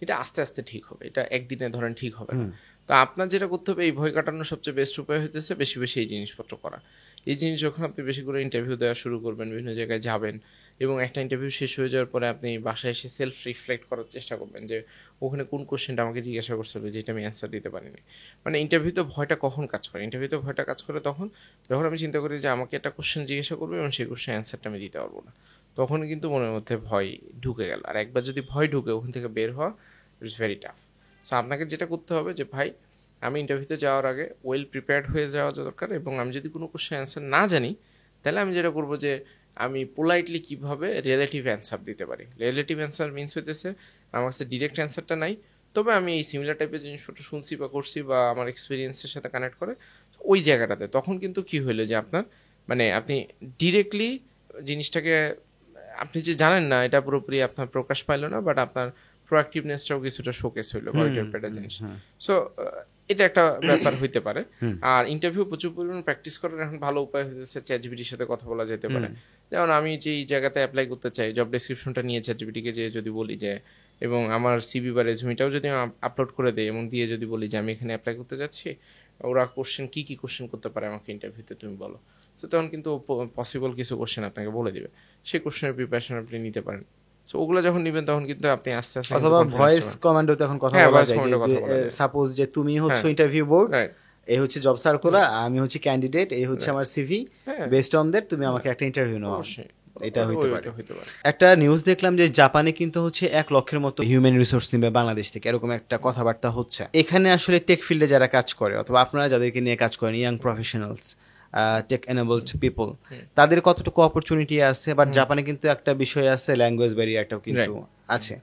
এটা আস্তে আস্তে ঠিক হবে, এটা একদিনে ধরেন ঠিক হবে না। তো আপনার যেটা করতে হবে, এই ভয় কাটানোর সবচেয়ে বেস্ট উপায় হইতেছে বেশি বেশি এই জিনিসপত্র করা। এই জিনিস যখন আপনি বেশি করে ইন্টারভিউ দেওয়া শুরু করবেন, বিভিন্ন জায়গায় যাবেন, এবং একটা ইন্টারভিউ শেষ হয়ে যাওয়ার পরে আপনি বাসায় এসে সেলফ রিফ্লেক্ট করার চেষ্টা করবেন যে ওখানে কোন কোশ্চেনটা আমাকে জিজ্ঞাসা করছিল যেটা আমি অ্যান্সার দিতে পারিনি। মানে ইন্টারভিউতে ভয়টা কখন কাজ করে? ইন্টারভিউতে ভয়টা কাজ করে তখন যখন আমি চিন্তা করি যে আমাকে একটা কোশ্চেন জিজ্ঞাসা করবে এবং সেই কোশ্চেন অ্যান্সারটা আমি দিতে পারবো না, তখন কিন্তু মনের মধ্যে ভয় ঢুকে গেল। আর একবার যদি ভয় ঢুকে, ওখান থেকে বের হওয়া ইটস ভেরি টাফ। সো আপনাকে যেটা করতে হবে যে ভাই, আমি ইন্টারভিউতে যাওয়ার আগে ওয়েল প্রিপেয়ার্ড হয়ে যাওয়া দরকার, এবং আমি যদি কোনো কোশ্চেন অ্যান্সার না জানি, তাহলে আমি যেটা করবো যে আমি পোলাইটলি কীভাবে রিলেটিভ অ্যান্সার দিতে পারি। রিলেটিভ অ্যান্সার মিনস হইতেছে আমার কাছে ডিরেক্ট অ্যান্সারটা নাই, তবে আমি এই সিমিলার টাইপের জিনিসপত্র শুনছি বা করছি বা আমার এক্সপিরিয়েন্সের সাথে কানেক্ট করে ওই জায়গাটাতে, তখন কিন্তু কী হইলো যে আপনার মানে আপনি ডিরেক্টলি জিনিসটাকে আপনি যে জানেন না এটা পুরোপুরি আপনার প্রকাশ পাইলো না, বাট আপনার প্রোঅ্যাক্টিভনেসটাও কিছুটা শোকেস হইলো বা ওই টাইপের একটা জিনিস। সো এটা একটা ব্যাপার হইতে পারে। আর ইন্টারভিউ প্রচুর পরিমাণ প্র্যাকটিস করার এখন ভালো উপায় হচ্ছে চ্যাটজিপিটির সাথে কথা বলা যেতে পারে। যেমন আমি যেই জায়গাতে অ্যাপ্লাই করতে চাই, জব ডেসক্রিপশনটা নিয়ে চ্যাটজিপিটিকে যে যদি বলি যে, এবং আমার সিভি বা রেজুমিটাও যদি আমি আপলোড করে দিই এবং দিয়ে যদি বলি যে আমি এখানে অ্যাপ্লাই করতে যাচ্ছি, ওরা কোশ্চেন কি কি কোশ্চেন করতে পারে আমাকে ইন্টারভিউতে তুমি বলো। তো তখন কিন্তু পসিবল কিছু কোশ্চেন আপনাকে বলে দিবে, সেই কোশ্চেনের প্রিপারেশন আপনি নিতে পারেন। সো ওগুলো যখন নেবেন তখন কিন্তু আপনি আস্তে আস্তে, অথবা ভয়েস কমান্ডোতে এখন কথা বলা যায়, সাপোজ যে তুমি হচ্ছে ইন্টারভিউ বোর্ড, এই হচ্ছে জব সার্কুলার, আমি হচ্ছে ক্যান্ডিডেট, এই হচ্ছে আমার সিভি, বেসড অন দ্যাট তুমি আমাকে একটা ইন্টারভিউ নাও। এটা হইতে পারে। একটা নিউজ দেখলাম যে জাপানে কিন্তু হচ্ছে 1 লক্ষের মতো হিউম্যান রিসোর্স নিবে বাংলাদেশ থেকে, এরকম একটা কথাবার্তা হচ্ছে। এখানে আসলে টেক ফিল্ডে যারা কাজ করে অথবা আপনারা যাদেরকে নিয়ে কাজ করেন, young professionals, tech enabled people, তাদের কতটুকু অপরচুনিটি আছে? বাট জাপানে কিন্তু একটা বিষয় আছে, ল্যাঙ্গুয়েজ ব্যারিয়ারটাও কিন্তু আছে।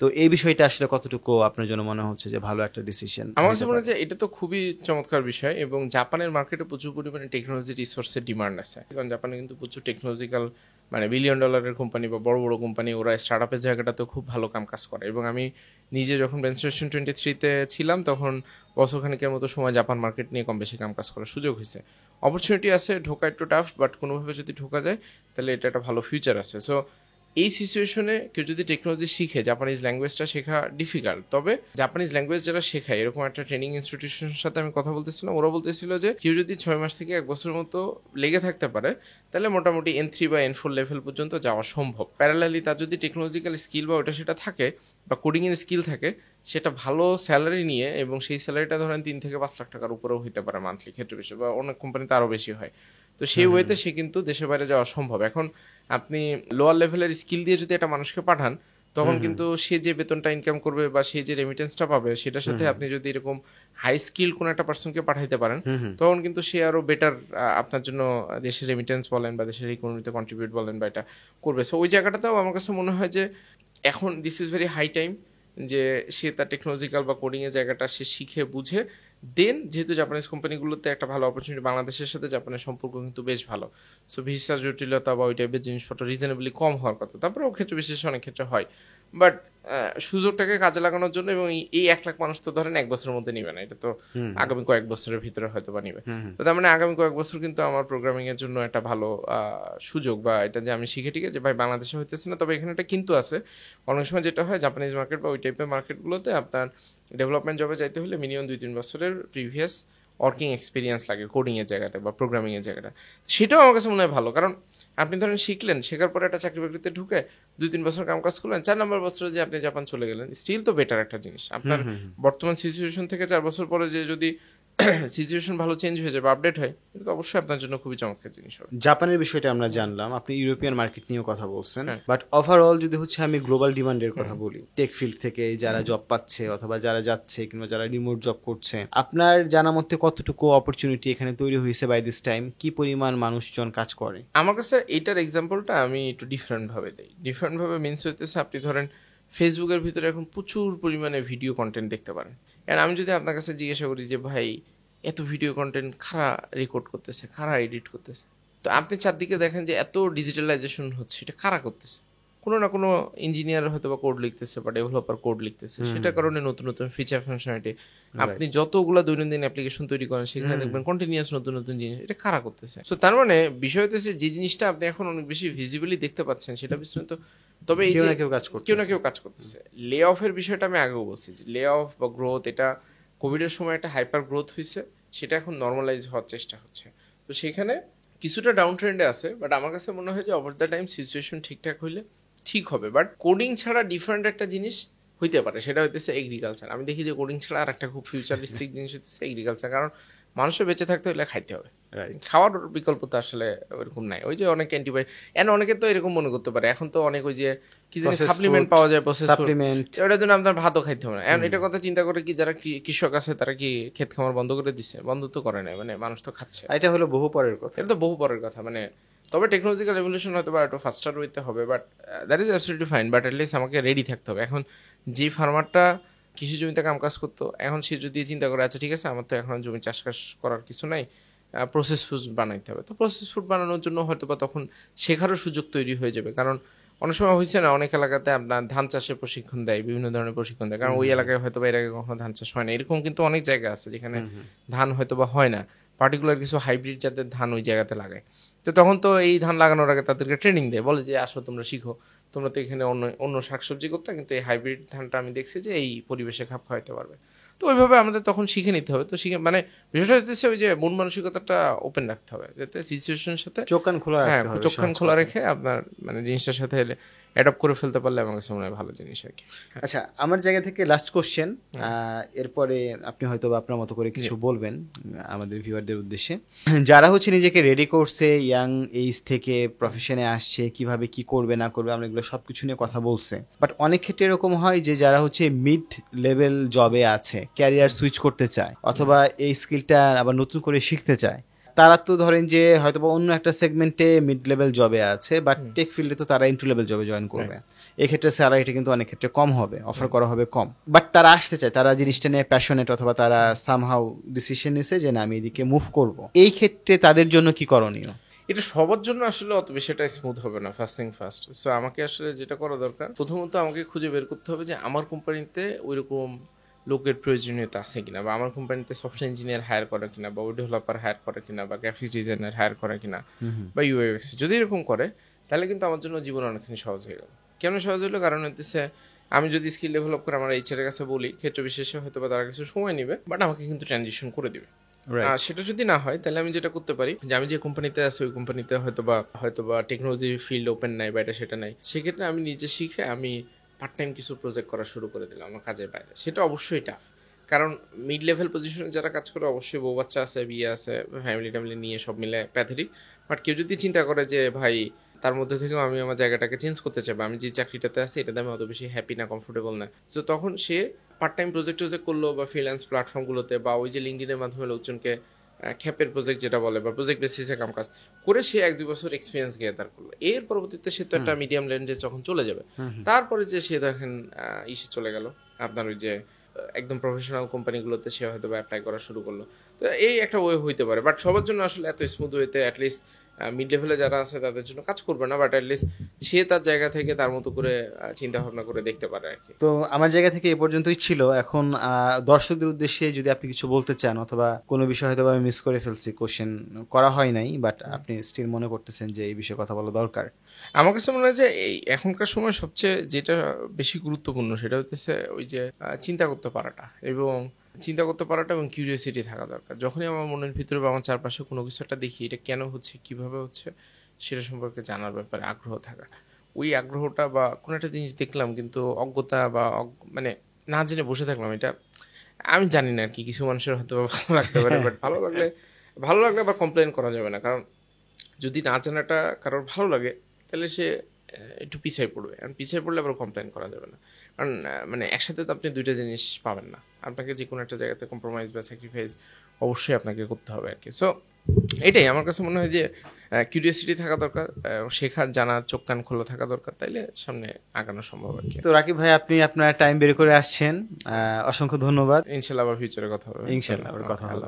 তো এই বিষয়টা আসলে কতটুকু আপনার জন্য মনে হচ্ছে যে ভালো একটা ডিসিশন? আমার কাছে মনে হয় যে এটা তো খুবই চমৎকার বিষয়, এবং জাপানের মার্কেটে প্রচুর পরিমাণে টেকনোলজি রিসোর্সের ডিমান্ড আছে, কারণ জাপানে কিন্তু প্রচুর টেকনোলজিক্যাল মানে বিলিয়ন ডলারের কোম্পানি বা বড় বড় কোম্পানি, ওরা স্টার্ট আপের জায়গাটাতে খুব ভালো কাম কাজ করে। এবং আমি নিজে যখন বেনস্টেশন 23-তে ছিলাম তখন বছরখানেকের মতো সময় জাপান মার্কেট নিয়ে কম বেশি কাম কাজ করার সুযোগ হয়েছে। অপরচুনিটি আছে, ঢোকা একটু টাফ, বাট কোনোভাবে যদি ঢোকা যায় তাহলে এটা একটা ভালো ফিউচার আছে। সো এই সিচুয়েশনে কেউ যদি টেকনোলজি শিখে, জাপানিজ ল্যাঙ্গুয়েজটা শেখা ডিফিকাল্ট, তবে জাপানিজ ল্যাঙ্গুয়েজ যারা শেখায় এরকম একটা ট্রেনিং ইনস্টিটিউশনের সাথে আমি কথা বলতেছিলাম, ওরা বলতেছিল যে কেউ যদি 6 মাস থেকে 1 বছরের মতো লেগে থাকতে পারে তাহলে মোটামুটি N3 বা N4 লেভেল পর্যন্ত যাওয়া সম্ভব। প্যারালালি তার যদি টেকনোলজিক্যাল স্কিল বা ওটা সেটা থাকে বা কোডিং এর স্কিল থাকে, সেটা ভালো স্যালারি নিয়ে, এবং সেই স্যালারিটা ধরেন 3 থেকে 5 লাখ টাকার উপরেও হতে পারে মান্থলি ক্ষেত্রে বেশি, বা অনেক কোম্পানিতে আরও বেশি হয়। তো সেই ওয়েতে সে কিন্তু দেশের বাইরে যাওয়া সম্ভব। এখন আপনি লোয়ার লেভেলের স্কিল দিয়ে যদি একটা মানুষকে পাঠান, তখন কিন্তু সে যে বেতনটা ইনকাম করবে বা সে যে রেমিটেন্সটা পাবে, সেটার সাথে আপনি যদি এরকম হাই স্কিল কোন একটা পার্সনকে পাঠাইতে পারেন, তখন কিন্তু সে আরো বেটার আপনার জন্য দেশের রেমিটেন্স বলেন বা দেশের ইকোনমিতে কন্ট্রিবিউট বলেন বা এটা করবে। সো ওই জায়গাটাতেও আমার কাছে মনে হয় যে এখন this is very high time যে সে তার টেকনোলজিক্যাল বা কোডিং এর জায়গাটা সে শিখে বুঝে দেন, যেহেতু জাপানিজ কোম্পানিগুলোতে একটা ভালো অপরচুনিটি, বাংলাদেশের সাথে জাপানের সম্পর্ক কিন্তু বেশ ভালো, সো ভিসা জটিলতা বা ওই টাইপের জিনিসপত্র রিজনেবলি কম হওয়ার কথা। তারপরে ও ক্ষেত্রে বিশেষ অনেক ক্ষেত্রে হয়, বাট সুযোগটাকে কাজে লাগানোর জন্য, এবং এই 1 লাখ মানুষ তো ধরেন 1 বছরের মধ্যে নিবে না, এটা তো আগামী কয়েক বছরের ভিতরে হয়তো বা নিবে। তো তার মানে আগামী কয়েক বছর কিন্তু আমার প্রোগ্রামিং এর জন্য একটা ভালো সুযোগ, বা এটা যে আমি শিখে টিকে যে ভাই বাংলাদেশে হইতেছে না, তবে এখানে একটা কিন্তু আছে। অনেক সময় যেটা হয় জাপানিজ মার্কেট বা ওই টাইপের মার্কেটগুলোতে আপনার ডেভেলপমেন্ট জবে যাইতে হলে মিনিমাম 2-3 বছরের প্রিভিয়াস ওয়ার্কিং এক্সপিরিয়েন্স লাগে কোডিং এর জায়গাতে বা প্রোগ্রামিং এর জায়গাটা। সেটাও আমার কাছে মনে হয় ভালো, কারণ আপনি ধরেন শিখলেন, শেখার পরে একটা চাকরি বাকরিতে ঢুকে 2-3 বছর কাম কাজ করলেন, 4 নম্বর বছরে যে আপনি জাপান চলে গেলেন, স্টিল তো বেটার একটা জিনিস। আপনার বর্তমান সিচুয়েশন থেকে 4 বছর পরে যে যদি সিচুয়েশন ভালো চেঞ্জ হয়ে যাবে, আপডেট হয়, কিন্তু অবশ্যই আপনার জন্য খুবই চমৎকার জিনিস হবে। জাপানের বিষয়টা আমরা জানলাম, আপনি ইউরোপিয়ান মার্কেট নিয়েও কথা বলছেন, বাট ওভারঅল যদি হচ্ছে আমি গ্লোবাল ডিমান্ডের কথা বলি, টেক ফিল্ড থেকে যারা জব পাচ্ছে অথবা যারা যাচ্ছে কিংবা যারা রিমোট জব করছে, আপনার জানা মতে কতটুকু অপরচুনিটি এখানে তৈরি হয়েছে বাই দিস টাইম? কি পরিমাণ মানুষজন কাজ করে? আমার কাছে এইটার এক্সাম্পলটা আমি একটু ডিফারেন্ট ভাবে দিই। ডিফারেন্ট ভাবে মিনস হইতেছে, আপনি ধরেন ফেসবুকের ভিতরে এখন প্রচুর পরিমাণে ভিডিও কন্টেন্ট দেখতে পারেন। আর আমি যদি আপনার কাছে জিজ্ঞাসা করি যে ভাই এত ভিডিও কন্টেন্ট কারা রেকর্ড করতেছে, কারা এডিট করতেছে, তো আপনি চারদিকে দেখেন যে এত ডিজিটালাইজেশন হচ্ছে, এটা কারা করতেছে? কোনো না কোনো ইঞ্জিনিয়ার হয়তো বা কোড লিখতেছে বা ডেভেলপার কোড লিখতেছে, সেটার কারণে নতুন নতুন ফিচার ফাংশনালিটি, আপনি যতগুলো দৈনন্দিন অ্যাপ্লিকেশন তৈরি করেন সেখানে দেখবেন কন্টিনিউয়াস নতুন নতুন জিনিস, এটা কারা করতেছে? সো তার মানে বিষয় হচ্ছে যে জিনিসটা আপনি এখন অনেক বেশি ভিজিবলি দেখতে পাচ্ছেন সেটা বিস্তারিত, তবে এই যে কেউ না কেউ কাজ করতেছে। লে অফের বিষয়টা আমি আগেও বলছি যে লে অফ বা গ্রোথ, এটা কোভিডের সময় একটা হাইপার গ্রোথ হয়েছে, সেটা এখন নর্মালাইজ হওয়ার চেষ্টা হচ্ছে। তো সেখানে কিছুটা ডাউন ট্রেন্ডে আছে, বাট আমার কাছে মনে হয় যে ওভার দ্য টাইম সিচুয়েশন ঠিকঠাক হইলে ঠিক হবে। বাট কোডিং ছাড়া ডিফারেন্ট একটা জিনিস হইতে পারে, সেটা হইতেছে এগ্রিকালচার। আমি দেখি যে কোডিং ছাড়া আর একটা খুব ফিউচারিস্টিক জিনিস হইতেছে এগ্রিকালচার, কারণ মানুষের বেঁচে থাকতে হলে খাইতে হবে, খাওয়ার বিকল্প তো আসলে ওরকম নাই। ওই যে অনেক অ্যান্টিবায়োটিক, অনেকে তো এরকম মনে করতে পারে এখন তো অনেক ওই যে কি জানি সাপ্লিমেন্ট পাওয়া যায়, প্রসেস সাপ্লিমেন্ট, ওটার জন্য আপনার ভাতও খাইতে হবে না। এখন এটা কথা চিন্তা করে কি যারা কৃষক আছে তারা কি ক্ষেত খামার বন্ধ করে দিচ্ছে? বন্ধ তো করে নাই, মানে মানুষ তো খাচ্ছে। এটা হলো বহু পরের কথা, এটা তো বহু পরের কথা। মানে তবে টেকনোলজিক্যাল রেভলিউশন হয়তো বা একটু ফাস্টার হইতে হবে, but that is absolutely fine. But at least আমাকে রেডি থাকতে হবে। এখন যে ফার্মারটা কৃষি জমিতে কাম কাজ করতো, এখন সে যদি চিন্তা করে আচ্ছা ঠিক আছে আমার তো এখন জমি চাষ করার কিছু নাই, প্রসেস ফুড বানাইতে হবে, তো প্রসেস ফুড বানানোর জন্য হয়তো বা তখন শেখারও সুযোগ তৈরি হয়ে যাবে। কারণ অনেক সময় হয়েছে না, অনেক এলাকাতে আপনার ধান চাষের প্রশিক্ষণ দেয়, বিভিন্ন ধরনের প্রশিক্ষণ দেয়, কারণ ওই এলাকায় হয়তো বা এর আগে কখনো ধান চাষ হয় না। এরকম কিন্তু অনেক জায়গা আছে যেখানে ধান হয়তো বা হয় না, পার্টিকুলার কিছু হাইব্রিড জাতের ধান ওই জায়গাতে লাগায়। তো তখন তো এই ধান লাগানোর আগে তাদেরকে ট্রেনিং দেয়, বলে যে আসো তোমরা শিখো, তোমরা তো এখানে অন্য অন্য শাকসবজি করতে, কিন্তু এই হাইব্রিড ধানটা আমি দেখছি যে এই পরিবেশে খাপ খাওয়াইতে পারবে। তো ওইভাবে আমাদের তখন শিখে নিতে হবে। তো শিখে মানে বিষয়টা হচ্ছে ওই যে মন মানসিকতাটা ওপেন রাখতে হবে, যাতে সিচুয়েশনের সাথে চোখ কান খোলা রেখে আপনার মানে জিনিসটার সাথে অ্যাডপ্ট করে ফেলতে পারলে আমার কাছে মনে হয় ভালো জিনিস আর কি। আচ্ছা, আমার জায়গা থেকে লাস্ট কোশ্চেন, এরপরে আপনি হয়তো আপনার মতো করে কিছু বলবেন আমাদের ভিউয়ারদের উদ্দেশ্যে, যারা হচ্ছে নিজেকে রেডি করছে, ইয়াং এইজ থেকে প্রফেশনে আসছে, কিভাবে কি করবে না করবে, আমরা এগুলো সবকিছু নিয়ে কথা বলছে, বাট অনেক ক্ষেত্রে এরকম হয় যে যারা হচ্ছে মিড লেভেল জবে আছে, ক্যারিয়ার সুইচ করতে চায় অথবা এই স্কিলটা আবার নতুন করে শিখতে চায়, তারা তো ধরেন যে হয়তো অন্য একটা সেগমেন্টে মিড লেভেল জবে আছে, বাট টেক ফিল্ডে তো তারা ইন্টু লেভেল জবে জয়েন করবে, এক্ষেত্রে স্যালারিটা কিন্তু অনেক ক্ষেত্রে কম হবে, অফার করা হবে কম, বাট তারা আসতে চায়, তারা জিনিসটা নিয়ে প্যাশনেট, অথবা তারা সামহাউ ডিসিশন নিছে যে না আমি এদিকে মুভ করব, এই ক্ষেত্রে তাদের জন্য কি করণীয়? এটা সবার জন্য আসলে অত বেশি এটা স্মুথ হবে না, ফার্স্ট থিং ফার্স্ট। সো আমাকে আসলে যেটা করা দরকার, প্রথমত আমাকে খুঁজে বের করতে হবে যে আমার কোম্পানিতে ওইরকম লোকের প্রয়োজনীয়তা আছে কিনা, বা আমার কোম্পানিতে সফটওয়্যার ইঞ্জিনিয়ার হায়ার করে কিনা, বা ওয়েব ডেভেলপার হায়ার করে কিনা, বা গ্রাফিক্স ডিজাইনার হায়ার করে কিনা, বা ইউএক্স। যদি এরকম করে তাহলে কিন্তু আমার জন্য জীবন অনেকখানি সহজ হয়ে গেল। কেন সহজ হলো? কারণ হচ্ছে আমি যদি স্কিল ডেভেলপ করে আমার এইচআর এর কাছে বলি, ক্ষেত্র বিশেষে হয়তো বা তারা কিছু সময় নেবে, বাট আমাকে কিন্তু ট্রানজিশন করে দিবে। আর সেটা যদি না হয় তাহলে আমি যেটা করতে পারি যে আমি যে কোম্পানিতে আছি ওই কোম্পানিতে হয়তোবা টেকনোলজি ফিল্ড ওপেন নাই বা এটা সেটা নাই, সেক্ষেত্রে আমি নিজে শিখে আমি পার্ট টাইম কিছু প্রজেক্ট করা শুরু করে দিলাম আমার কাজের বাইরে। সেটা অবশ্যই টাফ, কারণ মিড লেভেল পজিশনে যারা কাজ করে অবশ্যই বউ বাচ্চা আছে, বিয়ে আছে, ফ্যামিলি ট্যামিলি নিয়ে সব মিলে প্যাথেটিক। বাট কেউ যদি চিন্তা করে যে ভাই তার মধ্যে থেকেও আমি আমার জায়গাটাকে চেঞ্জ করতে চাই, বা আমি যে চাকরিটাতে আছি এটাতে আমি অত বেশি হ্যাপি না, কমফোর্টেবল না, তো তখন সে পার্ট টাইম প্রজেক্ট করলো, বা ফ্রিল্যান্স প্ল্যাটফর্মগুলোতে, বা ওই যে লিঙ্কডিনের মাধ্যমে লোকজনকে খ্যাপের প্রজেক্ট যেটা বলে, বা প্রজেক্ট বেসিসে কাম কাজ করে সে 1-2 বছর এক্সপিরিয়েন্স গেদার করলো। এর পরবর্তীতে সে তো একটা মিডিয়াম রেঞ্জে যখন চলে যাবে, তারপরে যে সে দেখেন ইসে চলে গেল আপনার ওই যে একদম প্রফেশনাল কোম্পানিগুলোতে সে হয়তো অ্যাপ্লাই করা শুরু করলো। তো এই একটা ওয়ে হইতে পারে, বাট সবার জন্য আসলে এত স্মুথ ওয়েতে অ্যাটলিস্ট মিড লেভেলে যারা আছে তাদের জন্য কাজ করবে না, বাট অ্যাটলিস্ট সে তার জায়গা থেকে তার মতো করে চিন্তা ভাবনা করে দেখতে পারে আর কি। তো আমার জায়গা থেকে এ পর্যন্তই ছিল। এখন দর্শকদের উদ্দেশ্যে যদি আপনি কিছু বলতে চান, অথবা কোনো বিষয় হয়তো আমি মিস করে ফেলছি, কোশ্চেন করা হয় নাই, বাট আপনি স্টিল মনে করতেছেন যে এই বিষয়ে কথা বলা দরকার। আমার কাছে মনে হয় যে এই এখনকার সময় সবচেয়ে যেটা বেশি গুরুত্বপূর্ণ সেটা হচ্ছে ওই যে চিন্তা করতে পারাটা এবং কিউরিওসিটি থাকা দরকার। যখনই আমার মনের ভিতরে বা আমার চারপাশে কোনো কিছু একটা দেখি, এটা কেন হচ্ছে, কিভাবে হচ্ছে, সেটা সম্পর্কে জানার ব্যাপারে আগ্রহ থাকা। ওই আগ্রহটা, বা কোনো একটা জিনিস দেখলাম কিন্তু অজ্ঞতা বা মানে না জেনে বসে থাকলাম, এটা আমি জানি না আর কি। কিছু মানুষের হয়তো ভালো লাগতে পারে, বাট ভালো লাগলে আবার কমপ্লেন করা যাবে না, কারণ যদি না জানাটা কারোর ভালো লাগে তাহলে সে একটু পিছিয়ে পড়বে, আর পিছিয়ে পড়লে আবার কমপ্লেন করা যাবে না, কারণ মানে একসাথে তো আপনি দুইটা জিনিস পাবেন না। আপনাকে যে কোনো একটা জায়গাতে কম্প্রোমাইজ বা স্যাক্রিফাইস অবশ্যই আপনাকে করতে হবে আর কি। সো এটাই আমার কাছে মনে হয় যে কিউরিওসিটি থাকা দরকার, শেখার জানার চোখ কান খোলা থাকা দরকার, তাইলে সামনে আগানো সম্ভব আর কি। তো রাকিব ভাই, আপনি আপনার টাইম বের করে আসছেন, অসংখ্য ধন্যবাদ। ইনশাল্লাহ আবার ফিউচারে কথা হবে। ইনশাল্লাহ আবার কথা হবে।